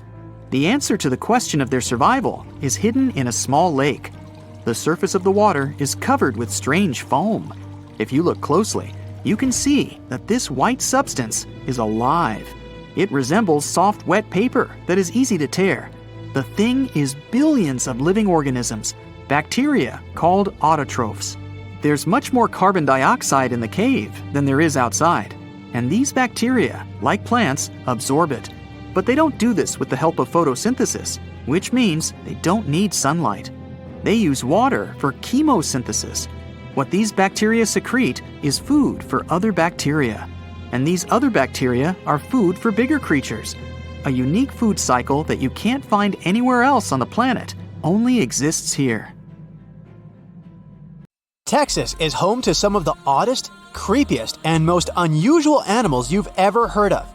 [SPEAKER 1] The answer to the question of their survival is hidden in a small lake. The surface of the water is covered with strange foam. If you look closely, you can see that this white substance is alive. It resembles soft, wet paper that is easy to tear. The thing is billions of living organisms, bacteria called autotrophs. There's much more carbon dioxide in the cave than there is outside, and these bacteria, like plants, absorb it. But they don't do this with the help of photosynthesis, which means they don't need sunlight. They use water for chemosynthesis. What these bacteria secrete is food for other bacteria, and these other bacteria are food for bigger creatures. A unique food cycle that you can't find anywhere else on the planet only exists here.
[SPEAKER 3] Texas is home to some of the oddest, creepiest and most unusual animals you've ever heard of.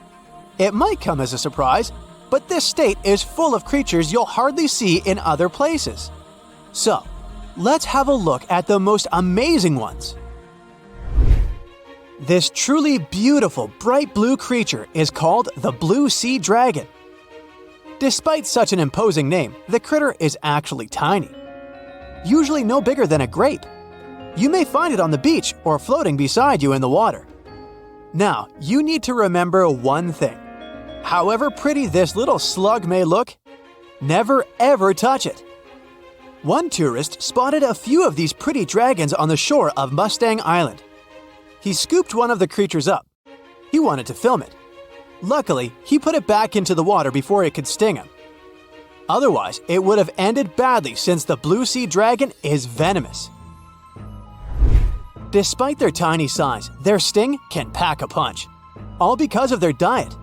[SPEAKER 3] It might come as a surprise, but this state is full of creatures you'll hardly see in other places. So, let's have a look at the most amazing ones. This truly beautiful bright blue creature is called the blue sea dragon. Despite such an imposing name, the critter is actually tiny. Usually no bigger than a grape. You may find it on the beach or floating beside you in the water. Now, you need to remember one thing. However pretty this little slug may look, never ever touch it. One tourist spotted a few of these pretty dragons on the shore of Mustang Island. He scooped one of the creatures up. He wanted to film it. Luckily, he put it back into the water before it could sting him. Otherwise, it would have ended badly since the blue sea dragon is venomous. Despite their tiny size, their sting can pack a punch, all because of their diet.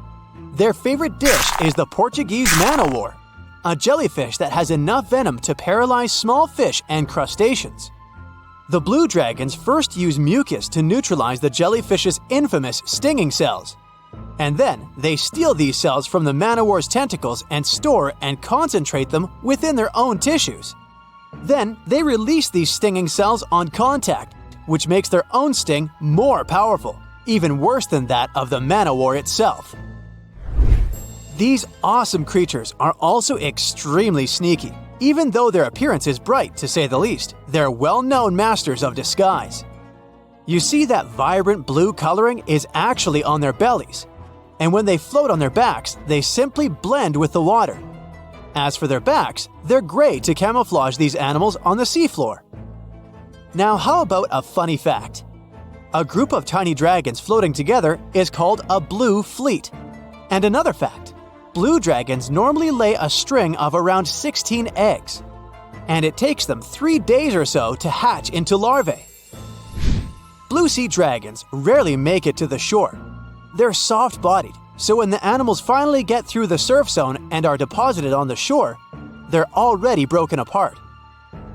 [SPEAKER 3] Their favorite dish is the Portuguese man-o-war, a jellyfish that has enough venom to paralyze small fish and crustaceans. The blue dragons first use mucus to neutralize the jellyfish's infamous stinging cells. And then they steal these cells from the man-o-war's tentacles and store and concentrate them within their own tissues. Then they release these stinging cells on contact, which makes their own sting more powerful, even worse than that of the man-o-war itself. These awesome creatures are also extremely sneaky. Even though their appearance is bright, to say the least, they're well-known masters of disguise. You see that vibrant blue coloring is actually on their bellies, and when they float on their backs, they simply blend with the water. As for their backs, they're gray to camouflage these animals on the seafloor. Now, how about a funny fact? A group of tiny dragons floating together is called a blue fleet. And another fact, blue dragons normally lay a string of around 16 eggs, and it takes them 3 days or so to hatch into larvae. Blue sea dragons rarely make it to the shore. They're soft-bodied, so when the animals finally get through the surf zone and are deposited on the shore, they're already broken apart.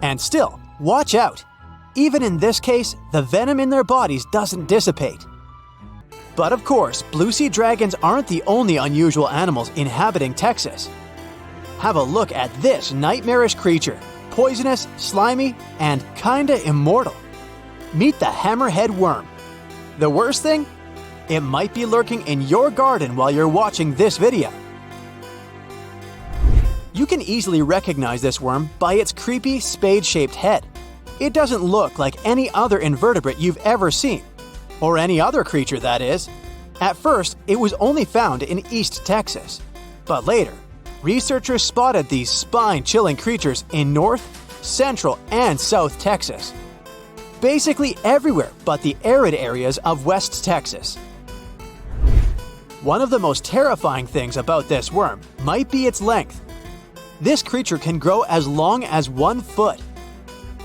[SPEAKER 3] And still, watch out! Even in this case, the venom in their bodies doesn't dissipate. But of course, blue sea dragons aren't the only unusual animals inhabiting Texas. Have a look at this nightmarish creature, poisonous, slimy, and kinda immortal. Meet the hammerhead worm. The worst thing? It might be lurking in your garden while you're watching this video. You can easily recognize this worm by its creepy spade-shaped head. It doesn't look like any other invertebrate you've ever seen. Or any other creature, that is. At first, it was only found in East Texas. But later, researchers spotted these spine-chilling creatures in North, Central, and South Texas. Basically everywhere but the arid areas of West Texas. One of the most terrifying things about this worm might be its length. This creature can grow as long as 1 foot.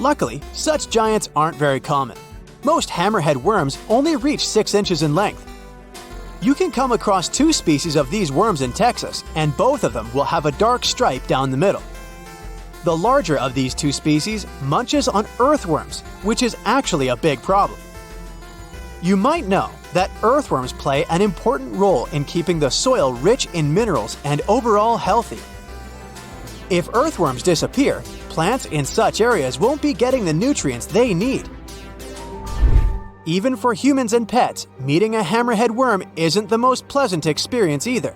[SPEAKER 3] Luckily, such giants aren't very common. Most hammerhead worms only reach 6 inches in length. You can come across 2 species of these worms in Texas, and both of them will have a dark stripe down the middle. The larger of these 2 species munches on earthworms, which is actually a big problem. You might know that earthworms play an important role in keeping the soil rich in minerals and overall healthy. If earthworms disappear, plants in such areas won't be getting the nutrients they need. Even for humans and pets, meeting a hammerhead worm isn't the most pleasant experience either.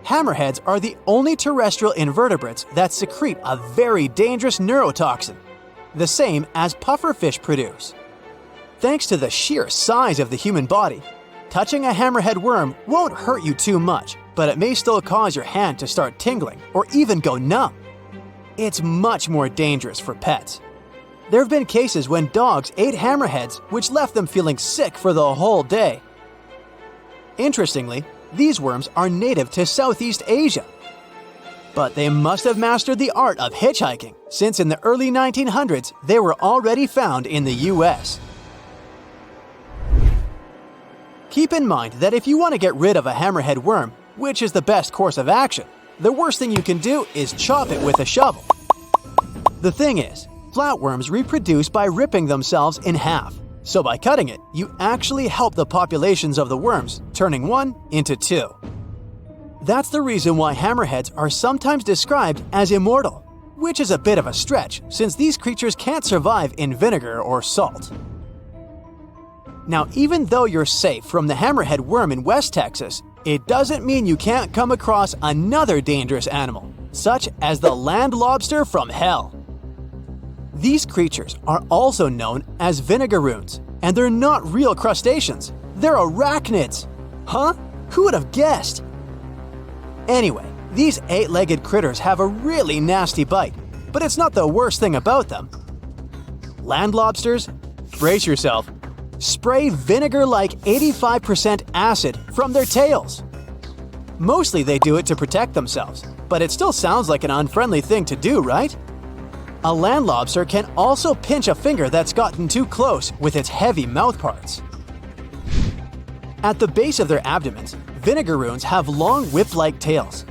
[SPEAKER 3] Hammerheads are the only terrestrial invertebrates that secrete a very dangerous neurotoxin, the same as pufferfish produce. Thanks to the sheer size of the human body, touching a hammerhead worm won't hurt you too much, but it may still cause your hand to start tingling or even go numb. It's much more dangerous for pets. There have been cases when dogs ate hammerheads, which left them feeling sick for the whole day. Interestingly, these worms are native to Southeast Asia. But they must have mastered the art of hitchhiking, since in the early 1900s they were already found in the US. Keep in mind that if you want to get rid of a hammerhead worm, which is the best course of action, the worst thing you can do is chop it with a shovel. The thing is, flatworms reproduce by ripping themselves in half, So by cutting it, you actually help the populations of the worms, turning one into two. That's the reason why hammerheads are sometimes described as immortal, which is a bit of a stretch since these creatures can't survive in vinegar or salt. Now, even though you're safe from the hammerhead worm in West Texas, it doesn't mean you can't come across another dangerous animal, such as the land lobster from hell. These creatures are also known as vinegaroons, and they're not real crustaceans, they're arachnids. Huh? Who would have guessed? Anyway, these 8-legged critters have a really nasty bite, but it's not the worst thing about them. Land lobsters, brace yourself, spray vinegar-like 85% acid from their tails. Mostly they do it to protect themselves, but it still sounds like an unfriendly thing to do, right? A land lobster can also pinch a finger that's gotten too close with its heavy mouth parts. At the base of their abdomens, vinegaroons have long whip-like tails.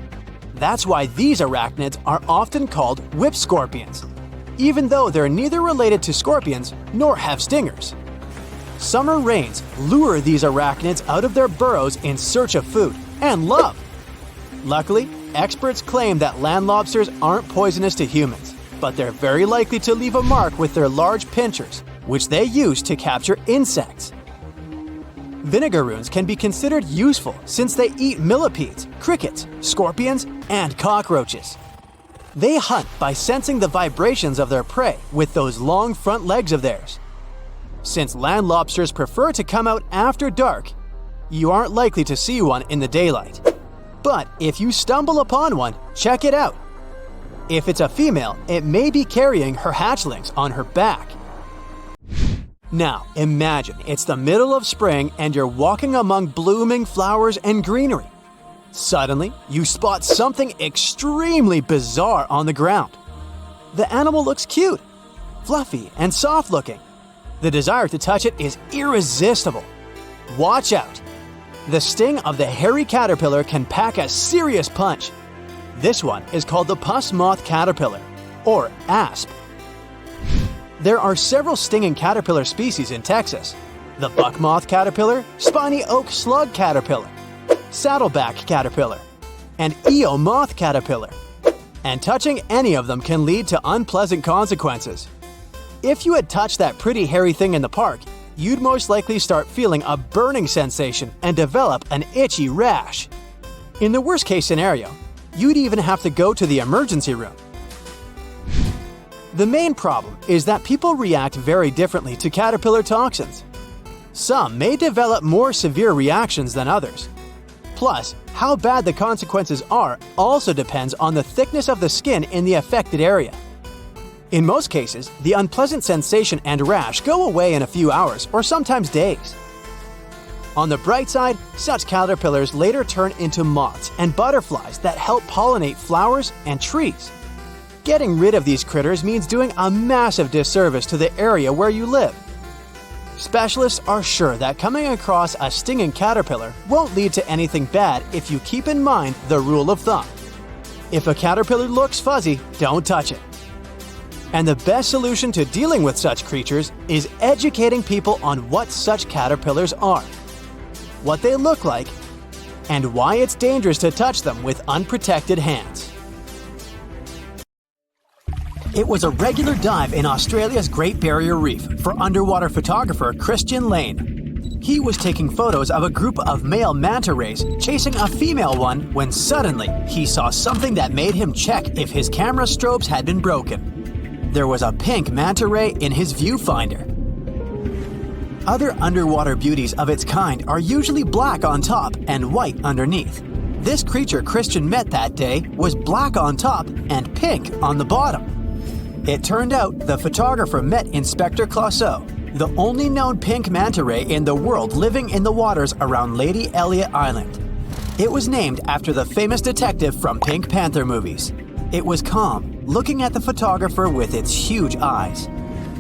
[SPEAKER 3] That's why these arachnids are often called whip scorpions, even though they're neither related to scorpions nor have stingers. Summer rains lure these arachnids out of their burrows in search of food and love. Luckily, experts claim that land lobsters aren't poisonous to humans, but they're very likely to leave a mark with their large pinchers, which they use to capture insects. Vinegaroons can be considered useful since they eat millipedes, crickets, scorpions, and cockroaches. They hunt by sensing the vibrations of their prey with those long front legs of theirs. Since land lobsters prefer to come out after dark, you aren't likely to see one in the daylight. But if you stumble upon one, check it out. If it's a female, it may be carrying her hatchlings on her back. Now, imagine it's the middle of spring and you're walking among blooming flowers and greenery. Suddenly, you spot something extremely bizarre on the ground. The animal looks cute, fluffy, and soft-looking. The desire to touch it is irresistible. Watch out! The sting of the hairy caterpillar can pack a serious punch. This one is called the puss moth caterpillar, or asp. There are several stinging caterpillar species in Texas: the buck moth caterpillar, spiny oak slug caterpillar, saddleback caterpillar, and eel moth caterpillar. And touching any of them can lead to unpleasant consequences. If you had touched that pretty hairy thing in the park, you'd most likely start feeling a burning sensation and develop an itchy rash. In the worst case scenario, you'd even have to go to the emergency room. The main problem is that people react very differently to caterpillar toxins. Some may develop more severe reactions than others. Plus, how bad the consequences are also depends on the thickness of the skin in the affected area. In most cases, the unpleasant sensation and rash go away in a few hours or sometimes days. On the bright side, such caterpillars later turn into moths and butterflies that help pollinate flowers and trees. Getting rid of these critters means doing a massive disservice to the area where you live. Specialists are sure that coming across a stinging caterpillar won't lead to anything bad if you keep in mind the rule of thumb. If a caterpillar looks fuzzy, don't touch it. And the best solution to dealing with such creatures is educating people on what such caterpillars are, what they look like, and why it's dangerous to touch them with unprotected hands. It was a regular dive in Australia's Great Barrier Reef for underwater photographer Christian Lane. He was taking photos of a group of male manta rays chasing a female one when suddenly he saw something that made him check if his camera strobes had been broken. There was a pink manta ray in his viewfinder. Other underwater beauties of its kind are usually black on top and white underneath. This creature Christian met that day was black on top and pink on the bottom. It turned out the photographer met Inspector Clouseau, the only known pink manta ray in the world living in the waters around Lady Elliot Island. It was named after the famous detective from Pink Panther movies. It was calm, looking at the photographer with its huge eyes.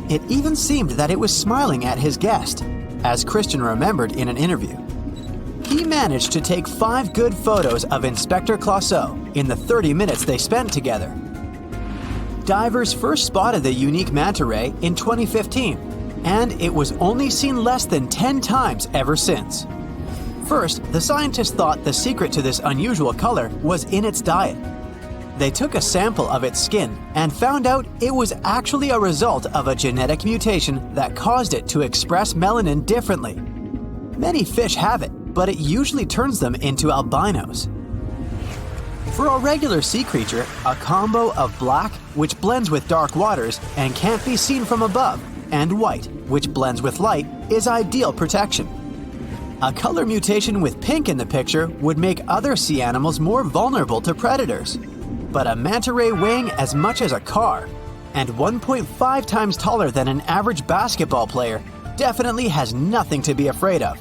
[SPEAKER 3] It even seemed that it was smiling at his guest, as Christian remembered in an interview. He managed to take 5 good photos of Inspector Clouseau in the 30 minutes they spent together. Divers first spotted the unique manta ray in 2015, and it was only seen less than 10 times ever since. First, the scientists thought the secret to this unusual color was in its diet. They took a sample of its skin and found out it was actually a result of a genetic mutation that caused it to express melanin differently. Many fish have it, but it usually turns them into albinos. For a regular sea creature, a combo of black, which blends with dark waters and can't be seen from above, and white, which blends with light, is ideal protection. A color mutation with pink in the picture would make other sea animals more vulnerable to predators. But a manta ray weighing as much as a car and 1.5 times taller than an average basketball player definitely has nothing to be afraid of.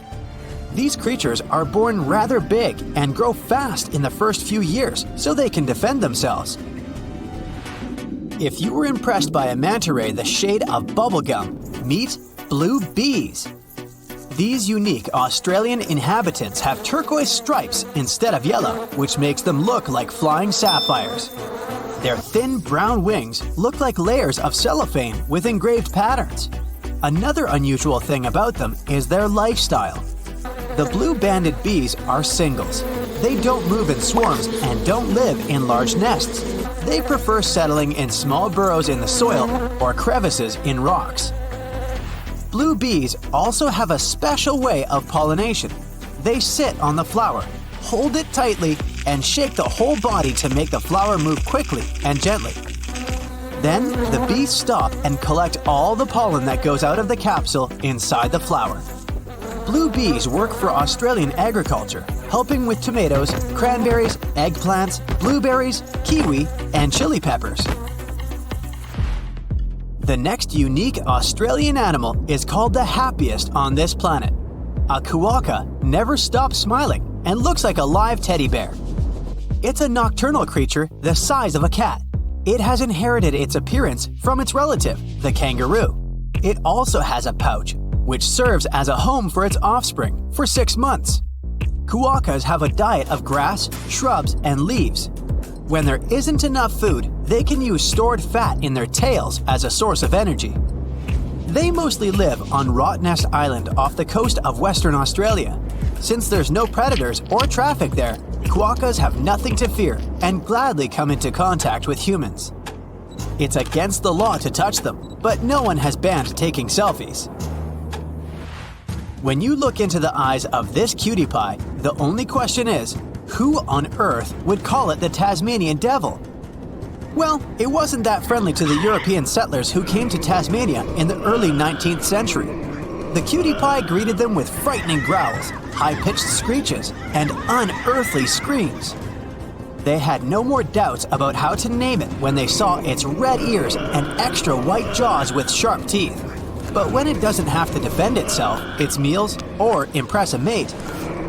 [SPEAKER 3] These creatures are born rather big and grow fast in the first few years so they can defend themselves. If you were impressed by a manta ray the shade of bubblegum, meet blue bees. These unique Australian inhabitants have turquoise stripes instead of yellow, which makes them look like flying sapphires. Their thin brown wings look like layers of cellophane with engraved patterns. Another unusual thing about them is their lifestyle. The blue-banded bees are singles. They don't move in swarms and don't live in large nests. They prefer settling in small burrows in the soil or crevices in rocks. Blue bees also have a special way of pollination. They sit on the flower, hold it tightly, and shake the whole body to make the flower move quickly and gently. Then, the bees stop and collect all the pollen that goes out of the capsule inside the flower. Blue bees work for Australian agriculture, helping with tomatoes, cranberries, eggplants, blueberries, kiwi, and chili peppers. The next unique Australian animal is called the happiest on this planet. A quokka never stops smiling and looks like a live teddy bear. It's a nocturnal creature the size of a cat. It has inherited its appearance from its relative, the kangaroo. It also has a pouch, which serves as a home for its offspring for 6 months. Quokkas have a diet of grass, shrubs, and leaves. When there isn't enough food, they can use stored fat in their tails as a source of energy. They mostly live on Rottnest Island off the coast of Western Australia. Since there's no predators or traffic there, quokkas have nothing to fear and gladly come into contact with humans. It's against the law to touch them, but no one has banned taking selfies. When you look into the eyes of this cutie pie, the only question is, who on earth would call it the Tasmanian devil? Well, it wasn't that friendly to the European settlers who came to Tasmania in the early 19th century. The cutie pie greeted them with frightening growls, high-pitched screeches, and unearthly screams. They had no more doubts about how to name it when they saw its red ears and extra white jaws with sharp teeth. But when it doesn't have to defend itself, its meals, or impress a mate,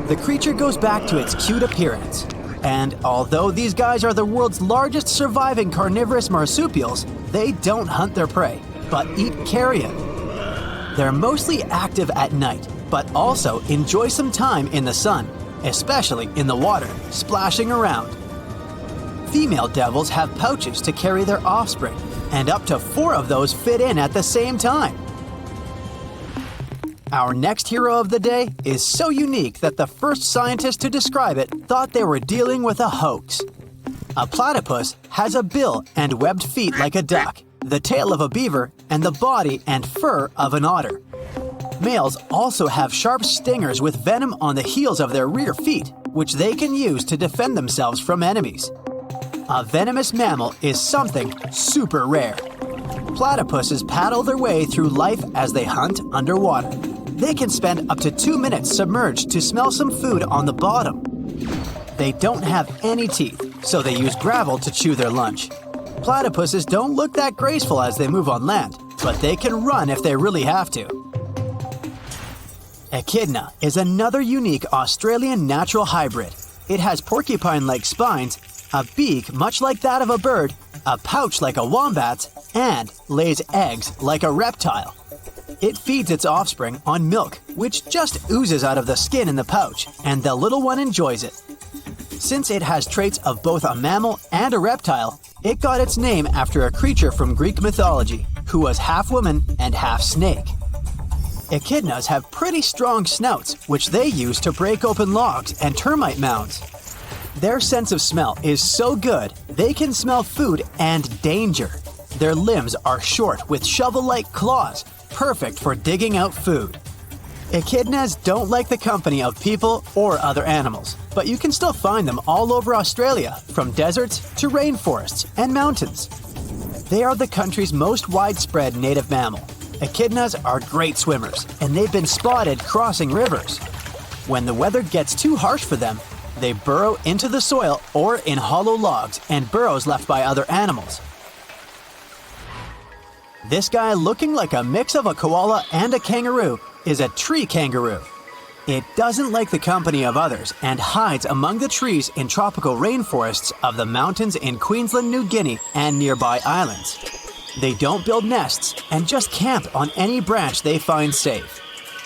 [SPEAKER 3] the creature goes back to its cute appearance. And although these guys are the world's largest surviving carnivorous marsupials, they don't hunt their prey, but eat carrion. They're mostly active at night, but also enjoy some time in the sun, especially in the water, splashing around. Female devils have pouches to carry their offspring, and up to 4 of those fit in at the same time. Our next hero of the day is so unique that the first scientist to describe it thought they were dealing with a hoax. A platypus has a bill and webbed feet like a duck, the tail of a beaver, and the body and fur of an otter. Males also have sharp stingers with venom on the heels of their rear feet, which they can use to defend themselves from enemies. A venomous mammal is something super rare. Platypuses paddle their way through life as they hunt underwater. They can spend up to 2 minutes submerged to smell some food on the bottom. They don't have any teeth, so they use gravel to chew their lunch. Platypuses don't look that graceful as they move on land, but they can run if they really have to. Echidna is another unique Australian natural hybrid. It has porcupine-like spines, a beak much like that of a bird, a pouch like a wombat's, and lays eggs like a reptile. It feeds its offspring on milk, which just oozes out of the skin in the pouch, and the little one enjoys it. Since it has traits of both a mammal and a reptile, it got its name after a creature from Greek mythology, who was half woman and half snake. Echidnas have pretty strong snouts, which they use to break open logs and termite mounds. Their sense of smell is so good, they can smell food and danger. Their limbs are short with shovel-like claws, perfect for digging out food. Echidnas don't like the company of people or other animals, but you can still find them all over Australia, from deserts to rainforests and mountains. They are the country's most widespread native mammal. Echidnas are great swimmers, and they've been spotted crossing rivers. When the weather gets too harsh for them, they burrow into the soil or in hollow logs and burrows left by other animals. This guy, looking like a mix of a koala and a kangaroo, is a tree kangaroo. It doesn't like the company of others and hides among the trees in tropical rainforests of the mountains in Queensland, New Guinea, and nearby islands. They don't build nests and just camp on any branch they find safe.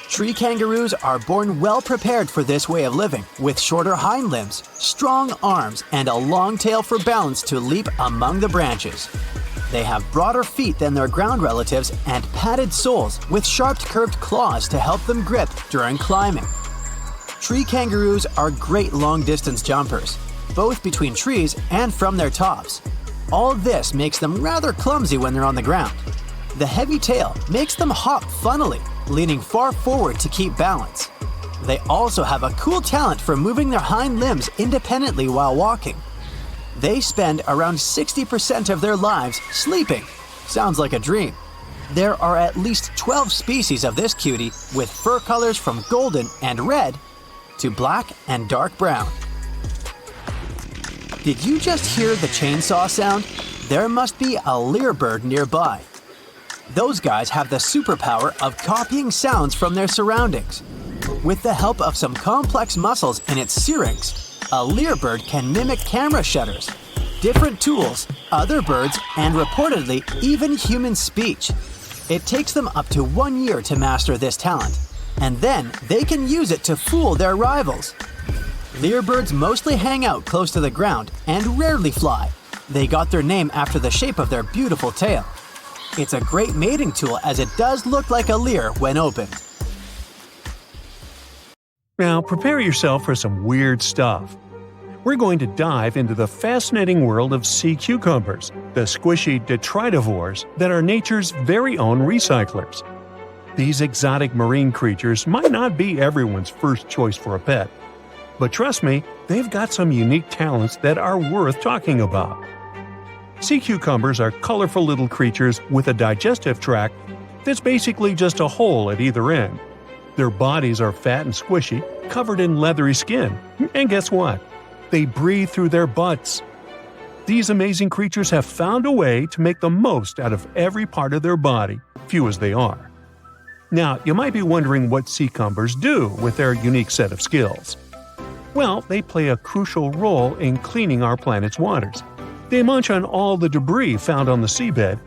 [SPEAKER 3] Tree kangaroos are born well prepared for this way of living, with shorter hind limbs, strong arms, and a long tail for balance to leap among the branches. They have broader feet than their ground relatives and padded soles with sharp curved claws to help them grip during climbing. Tree kangaroos are great long-distance jumpers, both between trees and from their tops. All this makes them rather clumsy when they're on the ground. The heavy tail makes them hop funnily, leaning far forward to keep balance. They also have a cool talent for moving their hind limbs independently while walking. They spend around 60% of their lives sleeping. Sounds like a dream. There are at least 12 species of this cutie, with fur colors from golden and red to black and dark brown. Did you just hear the chainsaw sound? There must be a lyrebird nearby. Those guys have the superpower of copying sounds from their surroundings. With the help of some complex muscles in its syrinx, a lyrebird can mimic camera shutters, different tools, other birds, and reportedly even human speech. It takes them up to 1 year to master this talent, and then they can use it to fool their rivals. Lyrebirds mostly hang out close to the ground and rarely fly. They got their name after the shape of their beautiful tail. It's a great mating tool as it does look like a lyre when opened.
[SPEAKER 2] Now prepare yourself for some weird stuff. We're going to dive into the fascinating world of sea cucumbers, the squishy detritivores that are nature's very own recyclers. These exotic marine creatures might not be everyone's first choice for a pet, but trust me, they've got some unique talents that are worth talking about. Sea cucumbers are colorful little creatures with a digestive tract that's basically just a hole at either end. Their bodies are fat and squishy, covered in leathery skin. And guess what? They breathe through their butts. These amazing creatures have found a way to make the most out of every part of their body, few as they are. Now, you might be wondering what sea cucumbers do with their unique set of skills. Well, they play a crucial role in cleaning our planet's waters. They munch on all the debris found on the seabed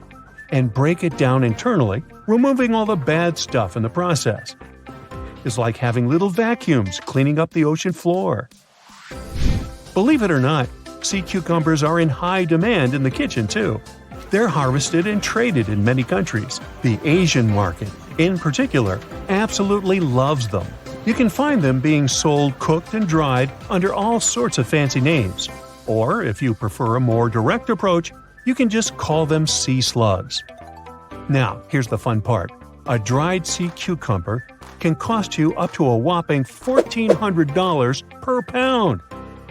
[SPEAKER 2] and break it down internally, removing all the bad stuff in the process. It's like having little vacuums cleaning up the ocean floor. Believe it or not, sea cucumbers are in high demand in the kitchen too. They're harvested and traded in many countries. The Asian market, in particular, absolutely loves them. You can find them being sold cooked and dried under all sorts of fancy names. Or, if you prefer a more direct approach, you can just call them sea slugs. Now, here's the fun part. A dried sea cucumber can cost you up to a whopping $1,400 per pound.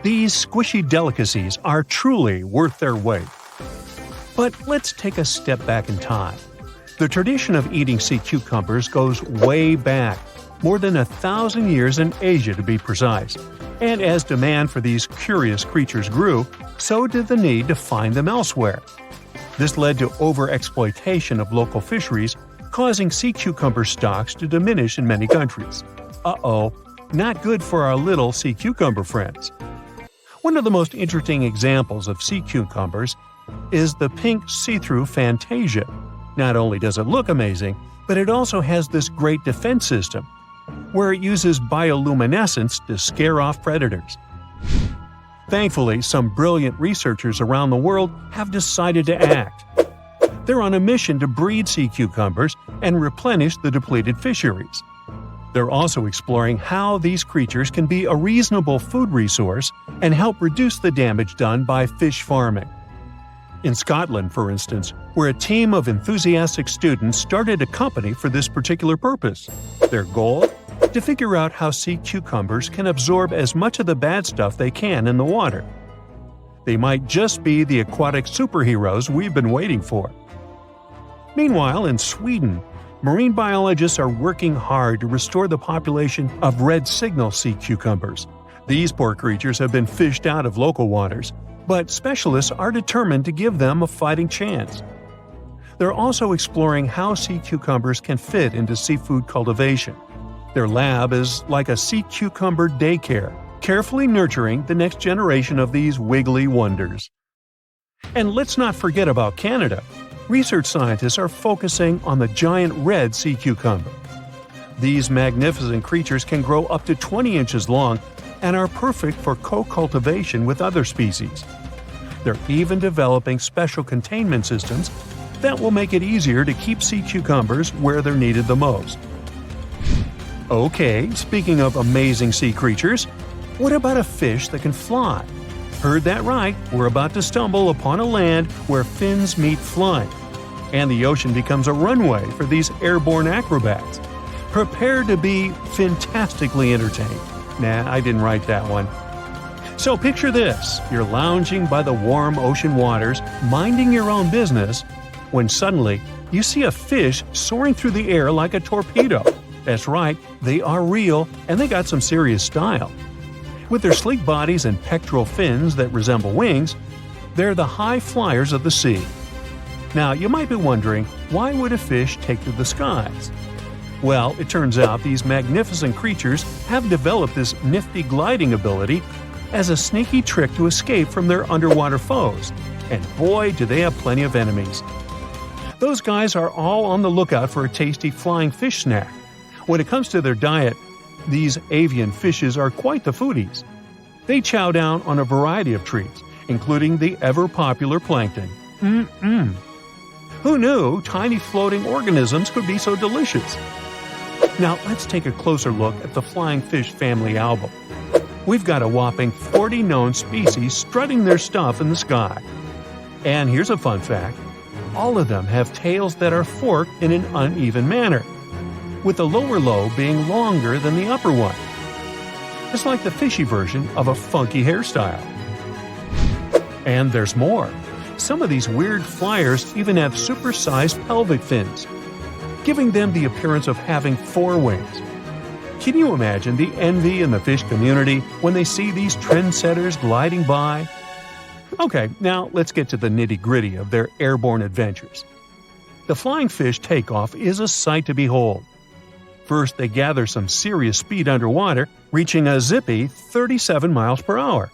[SPEAKER 2] These squishy delicacies are truly worth their weight. But let's take a step back in time. The tradition of eating sea cucumbers goes way back, more than 1,000 years in Asia to be precise. And as demand for these curious creatures grew, so did the need to find them elsewhere. This led to overexploitation of local fisheries, causing sea cucumber stocks to diminish in many countries. Uh-oh, not good for our little sea cucumber friends. One of the most interesting examples of sea cucumbers is the pink see-through Fantasia. Not only does it look amazing, but it also has this great defense system, where it uses bioluminescence to scare off predators. Thankfully, some brilliant researchers around the world have decided to act. They're on a mission to breed sea cucumbers and replenish the depleted fisheries. They're also exploring how these creatures can be a reasonable food resource and help reduce the damage done by fish farming. In Scotland, for instance, where a team of enthusiastic students started a company for this particular purpose. Their goal? To figure out how sea cucumbers can absorb as much of the bad stuff they can in the water. They might just be the aquatic superheroes we've been waiting for. Meanwhile, in Sweden, marine biologists are working hard to restore the population of red signal sea cucumbers. These poor creatures have been fished out of local waters, but specialists are determined to give them a fighting chance. They're also exploring how sea cucumbers can fit into seafood cultivation. Their lab is like a sea cucumber daycare, carefully nurturing the next generation of these wiggly wonders. And let's not forget about Canada. Research scientists are focusing on the giant red sea cucumber. These magnificent creatures can grow up to 20 inches long and are perfect for co-cultivation with other species. They're even developing special containment systems that will make it easier to keep sea cucumbers where they're needed the most. Okay, speaking of amazing sea creatures, what about a fish that can fly? Heard that right, we're about to stumble upon a land where fins meet flying, and the ocean becomes a runway for these airborne acrobats. Prepare to be fantastically entertained. Nah, I didn't write that one. So picture this, you're lounging by the warm ocean waters, minding your own business, when suddenly you see a fish soaring through the air like a torpedo. That's right, they are real, and they got some serious style. With their sleek bodies and pectoral fins that resemble wings, they're the high flyers of the sea. Now, you might be wondering, why would a fish take to the skies? Well, it turns out these magnificent creatures have developed this nifty gliding ability as a sneaky trick to escape from their underwater foes. And boy, do they have plenty of enemies. Those guys are all on the lookout for a tasty flying fish snack. When it comes to their diet, these avian fishes are quite the foodies. They chow down on a variety of treats, including the ever-popular plankton. Who knew tiny floating organisms could be so delicious? Now let's take a closer look at the flying fish family album. We've got a whopping 40 known species strutting their stuff in the sky. And here's a fun fact. All of them have tails that are forked in an uneven manner, with the lower lobe being longer than the upper one. It's like the fishy version of a funky hairstyle. And there's more. Some of these weird flyers even have supersized pelvic fins, giving them the appearance of having 4 wings. Can you imagine the envy in the fish community when they see these trendsetters gliding by? Okay, now let's get to the nitty-gritty of their airborne adventures. The flying fish takeoff is a sight to behold. First, they gather some serious speed underwater, reaching a zippy 37 miles per hour.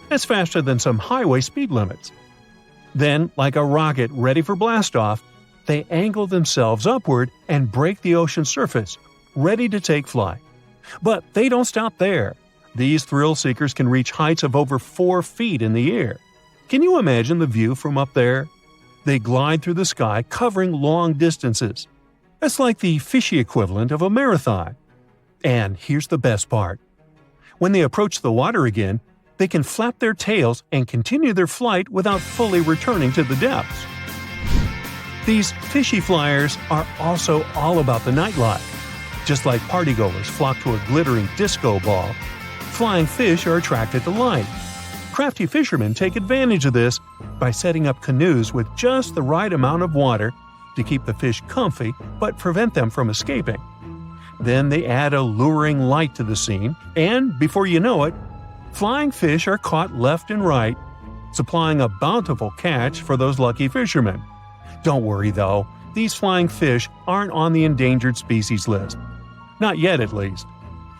[SPEAKER 2] That's faster than some highway speed limits. Then, like a rocket ready for blastoff, they angle themselves upward and break the ocean surface, ready to take flight. But they don't stop there. These thrill seekers can reach heights of over 4 feet in the air. Can you imagine the view from up there? They glide through the sky, covering long distances. That's like the fishy equivalent of a marathon. And here's the best part. When they approach the water again, they can flap their tails and continue their flight without fully returning to the depths. These fishy flyers are also all about the nightlife. Just like partygoers flock to a glittering disco ball, flying fish are attracted to light. Crafty fishermen take advantage of this by setting up canoes with just the right amount of water to keep the fish comfy but prevent them from escaping. Then they add a luring light to the scene, and before you know it, flying fish are caught left and right, supplying a bountiful catch for those lucky fishermen. Don't worry though, these flying fish aren't on the endangered species list. Not yet, at least.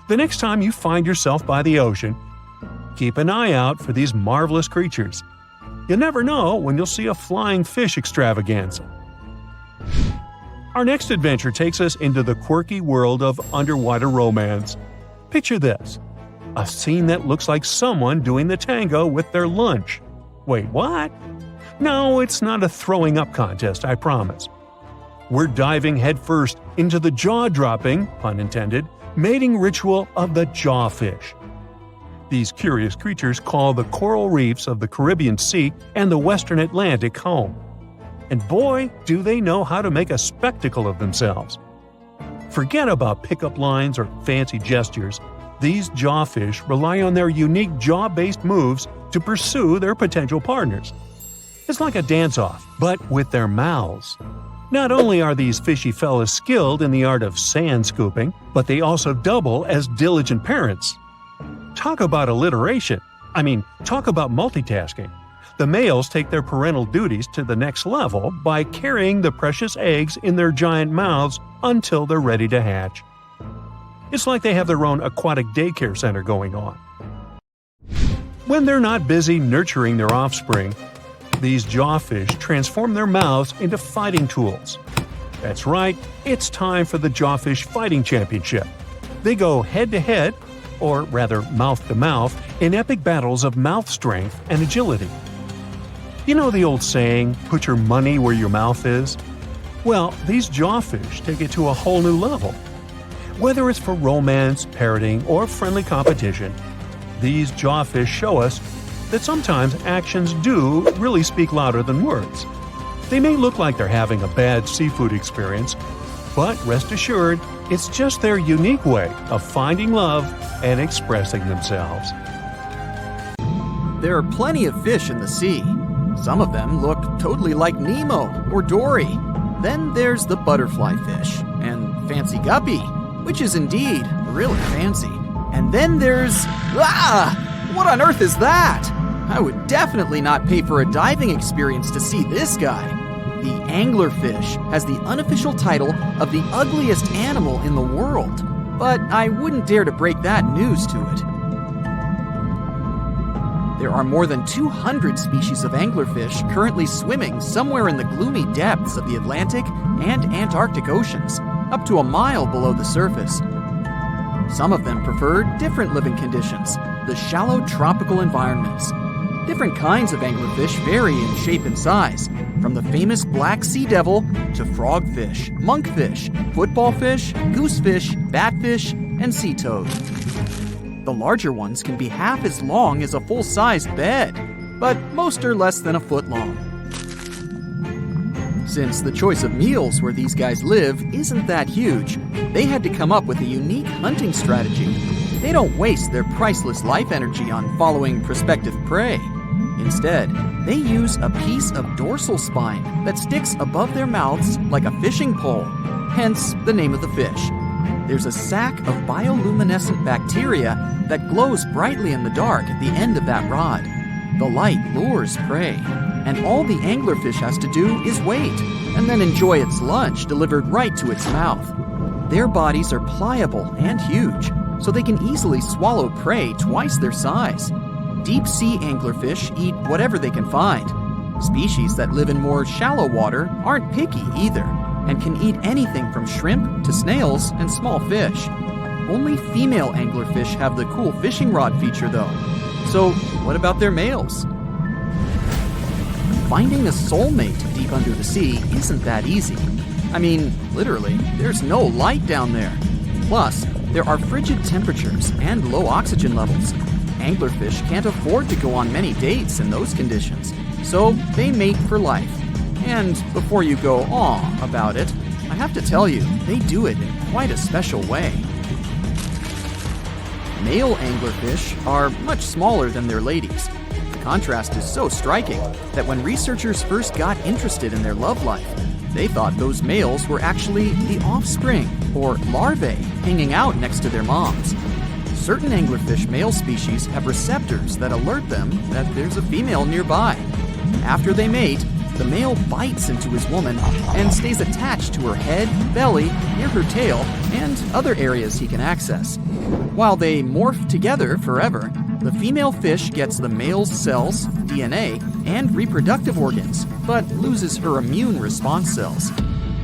[SPEAKER 2] The next time you find yourself by the ocean, keep an eye out for these marvelous creatures. You never know when you'll see a flying fish extravaganza. Our next adventure takes us into the quirky world of underwater romance. Picture this. A scene that looks like someone doing the tango with their lunch. Wait, what? No, it's not a throwing up contest, I promise. We're diving headfirst into the jaw-dropping, pun intended, mating ritual of the jawfish. These curious creatures call the coral reefs of the Caribbean Sea and the Western Atlantic home. And boy, do they know how to make a spectacle of themselves. Forget about pickup lines or fancy gestures. These jawfish rely on their unique jaw-based moves to pursue their potential partners. It's like a dance-off, but with their mouths. Not only are these fishy fellas skilled in the art of sand scooping, but they also double as diligent parents. Talk about alliteration. Talk about multitasking. The males take their parental duties to the next level by carrying the precious eggs in their giant mouths until they're ready to hatch. It's like they have their own aquatic daycare center going on. When they're not busy nurturing their offspring, these jawfish transform their mouths into fighting tools. That's right, it's time for the Jawfish Fighting Championship. They go head-to-head, or rather mouth-to-mouth, in epic battles of mouth strength and agility. You know the old saying, put your money where your mouth is? Well, these jawfish take it to a whole new level. Whether it's for romance, parroting, or friendly competition, these jawfish show us that sometimes actions do really speak louder than words. They may look like they're having a bad seafood experience, but rest assured, it's just their unique way of finding love and expressing themselves.
[SPEAKER 1] There are plenty of fish in the sea. Some of them look totally like Nemo or Dory. Then there's the butterfly fish and fancy guppy, which is indeed really fancy. And then there's... What on earth is that? I would definitely not pay for a diving experience to see this guy. The anglerfish has the unofficial title of the ugliest animal in the world, but I wouldn't dare to break that news to it. There are more than 200 species of anglerfish currently swimming somewhere in the gloomy depths of the Atlantic and Antarctic Oceans, up to a mile below the surface. Some of them prefer different living conditions, the shallow tropical environments. Different kinds of anglerfish vary in shape and size, from the famous black sea devil to frogfish, monkfish, football fish, goosefish, batfish, and sea toad. The larger ones can be half as long as a full-sized bed, but most are less than a foot long. Since the choice of meals where these guys live isn't that huge, they had to come up with a unique hunting strategy. They don't waste their priceless life energy on following prospective prey. Instead, they use a piece of dorsal spine that sticks above their mouths like a fishing pole, hence the name of the fish. There's a sac of bioluminescent bacteria that glows brightly in the dark at the end of that rod. The light lures prey, and all the anglerfish has to do is wait, and then enjoy its lunch delivered right to its mouth. Their bodies are pliable and huge, so they can easily swallow prey twice their size. Deep-sea anglerfish eat whatever they can find. Species that live in more shallow water aren't picky either, and can eat anything from shrimp to snails and small fish. Only female anglerfish have the cool fishing rod feature though. So what about their males? Finding a soulmate deep under the sea isn't that easy. Literally, there's no light down there. Plus, there are frigid temperatures and low oxygen levels. Anglerfish can't afford to go on many dates in those conditions, so they mate for life. And before you go aw about it, I have to tell you, they do it in quite a special way. Male anglerfish are much smaller than their ladies. The contrast is so striking that when researchers first got interested in their love life, they thought those males were actually the offspring, or larvae, hanging out next to their moms. Certain anglerfish male species have receptors that alert them that there's a female nearby. After they mate, the male bites into his woman and stays attached to her head, belly, near her tail, and other areas he can access. While they morph together forever, the female fish gets the male's cells, DNA, and reproductive organs, but loses her immune response cells.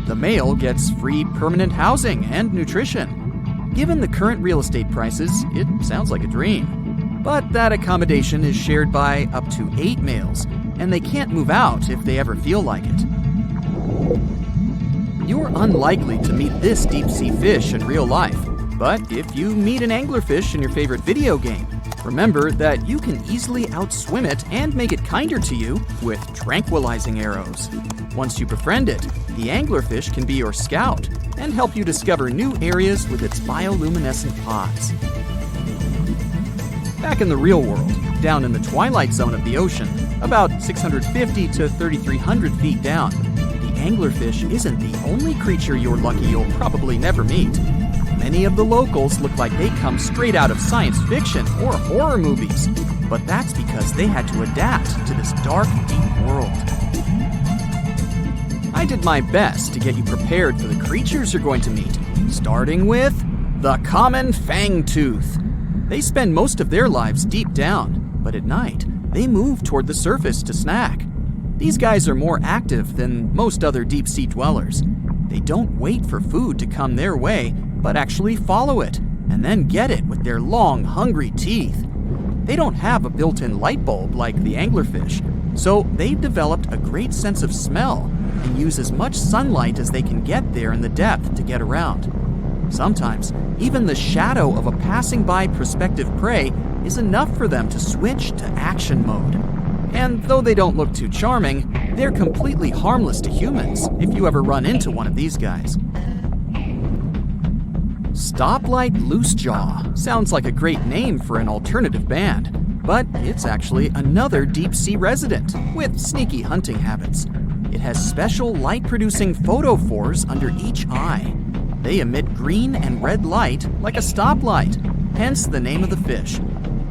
[SPEAKER 1] The male gets free permanent housing and nutrition. Given the current real estate prices, it sounds like a dream. But that accommodation is shared by up to 8 males, and they can't move out if they ever feel like it. You're unlikely to meet this deep-sea fish in real life, but if you meet an anglerfish in your favorite video game, remember that you can easily outswim it and make it kinder to you with tranquilizing arrows. Once you befriend it, the anglerfish can be your scout and help you discover new areas with its bioluminescent pods. Back in the real world, down in the twilight zone of the ocean, about 650 to 3,300 feet down, the anglerfish isn't the only creature you're lucky you'll probably never meet. Many of the locals look like they come straight out of science fiction or horror movies, but that's because they had to adapt to this dark, deep world. I did my best to get you prepared for the creatures you're going to meet, starting with the common fangtooth. They spend most of their lives deep down, but at night, they move toward the surface to snack. These guys are more active than most other deep-sea dwellers. They don't wait for food to come their way, but actually follow it, and then get it with their long, hungry teeth. They don't have a built-in light bulb like the anglerfish, so they've developed a great sense of smell and use as much sunlight as they can get there in the depth to get around. Sometimes, even the shadow of a passing by prospective prey is enough for them to switch to action mode. And though they don't look too charming, they're completely harmless to humans if you ever run into one of these guys. Stoplight Loosejaw sounds like a great name for an alternative band, but it's actually another deep-sea resident with sneaky hunting habits. It has special light-producing photophores under each eye. They emit green and red light like a stoplight, hence the name of the fish.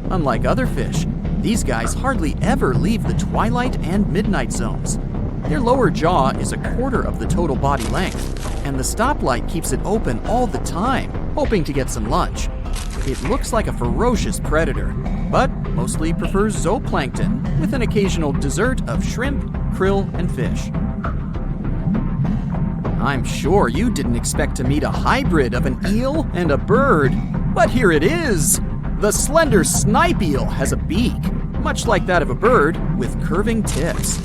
[SPEAKER 1] Unlike other fish, these guys hardly ever leave the twilight and midnight zones. Their lower jaw is a quarter of the total body length, and the stoplight keeps it open all the time, hoping to get some lunch. It looks like a ferocious predator, but mostly prefers zooplankton, with an occasional dessert of shrimp, krill, and fish. I'm sure you didn't expect to meet a hybrid of an eel and a bird, but here it is! The slender snipe eel has a beak, much like that of a bird, with curving tips.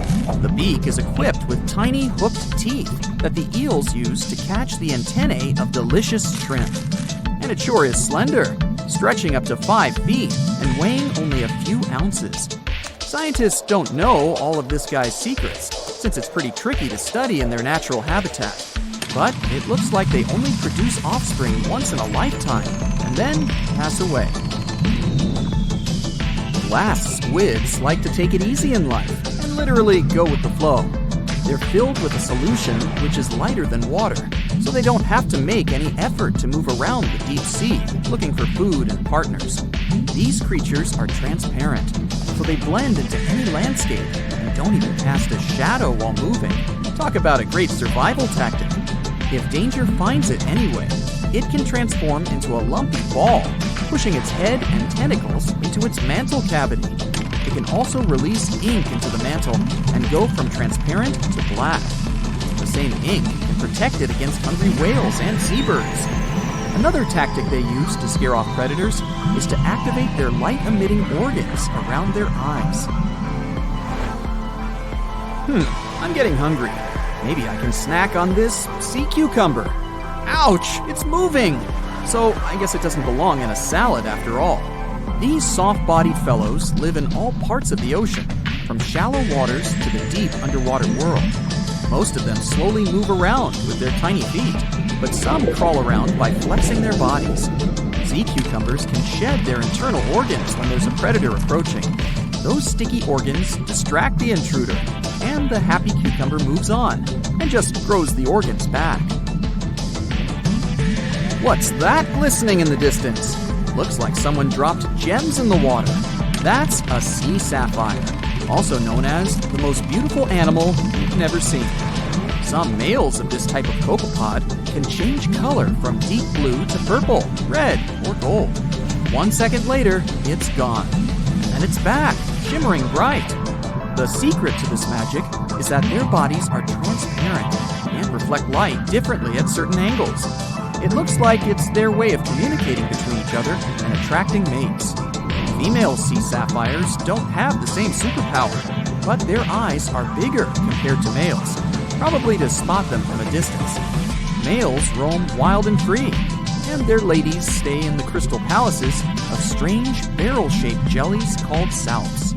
[SPEAKER 1] The beak is equipped with tiny hooked teeth that the eels use to catch the antennae of delicious shrimp. And it sure is slender, stretching up to 5 feet and weighing only a few ounces. Scientists don't know all of this guy's secrets, since it's pretty tricky to study in their natural habitat. But it looks like they only produce offspring once in a lifetime, and then pass away. Glass squids like to take it easy in life and literally go with the flow. They're filled with a solution which is lighter than water, so they don't have to make any effort to move around the deep sea looking for food and partners. These creatures are transparent, so they blend into any landscape and don't even cast a shadow while moving. Talk about a great survival tactic. If danger finds it anyway, it can transform into a lumpy ball, pushing its head and tentacles into its mantle cavity. It can also release ink into the mantle and go from transparent to black. The same ink can protect it against hungry whales and seabirds. Another tactic they use to scare off predators is to activate their light-emitting organs around their eyes. I'm getting hungry. Maybe I can snack on this sea cucumber. Ouch, it's moving! So I guess it doesn't belong in a salad after all. These soft-bodied fellows live in all parts of the ocean, from shallow waters to the deep underwater world. Most of them slowly move around with their tiny feet, but some crawl around by flexing their bodies. Sea cucumbers can shed their internal organs when there's a predator approaching. Those sticky organs distract the intruder, and the happy cucumber moves on and just grows the organs back. What's that glistening in the distance? Looks like someone dropped gems in the water. That's a sea sapphire, also known as the most beautiful animal you've never seen. Some males of this type of copepod can change color from deep blue to purple, red, or gold. 1 second later, it's gone. And it's back, shimmering bright. The secret to this magic is that their bodies are transparent and reflect light differently at certain angles. It looks like it's their way of communicating between each other and attracting mates. Female sea sapphires don't have the same superpower, but their eyes are bigger compared to males, probably to spot them from a distance. Males roam wild and free, and their ladies stay in the crystal palaces of strange barrel-shaped jellies called salps.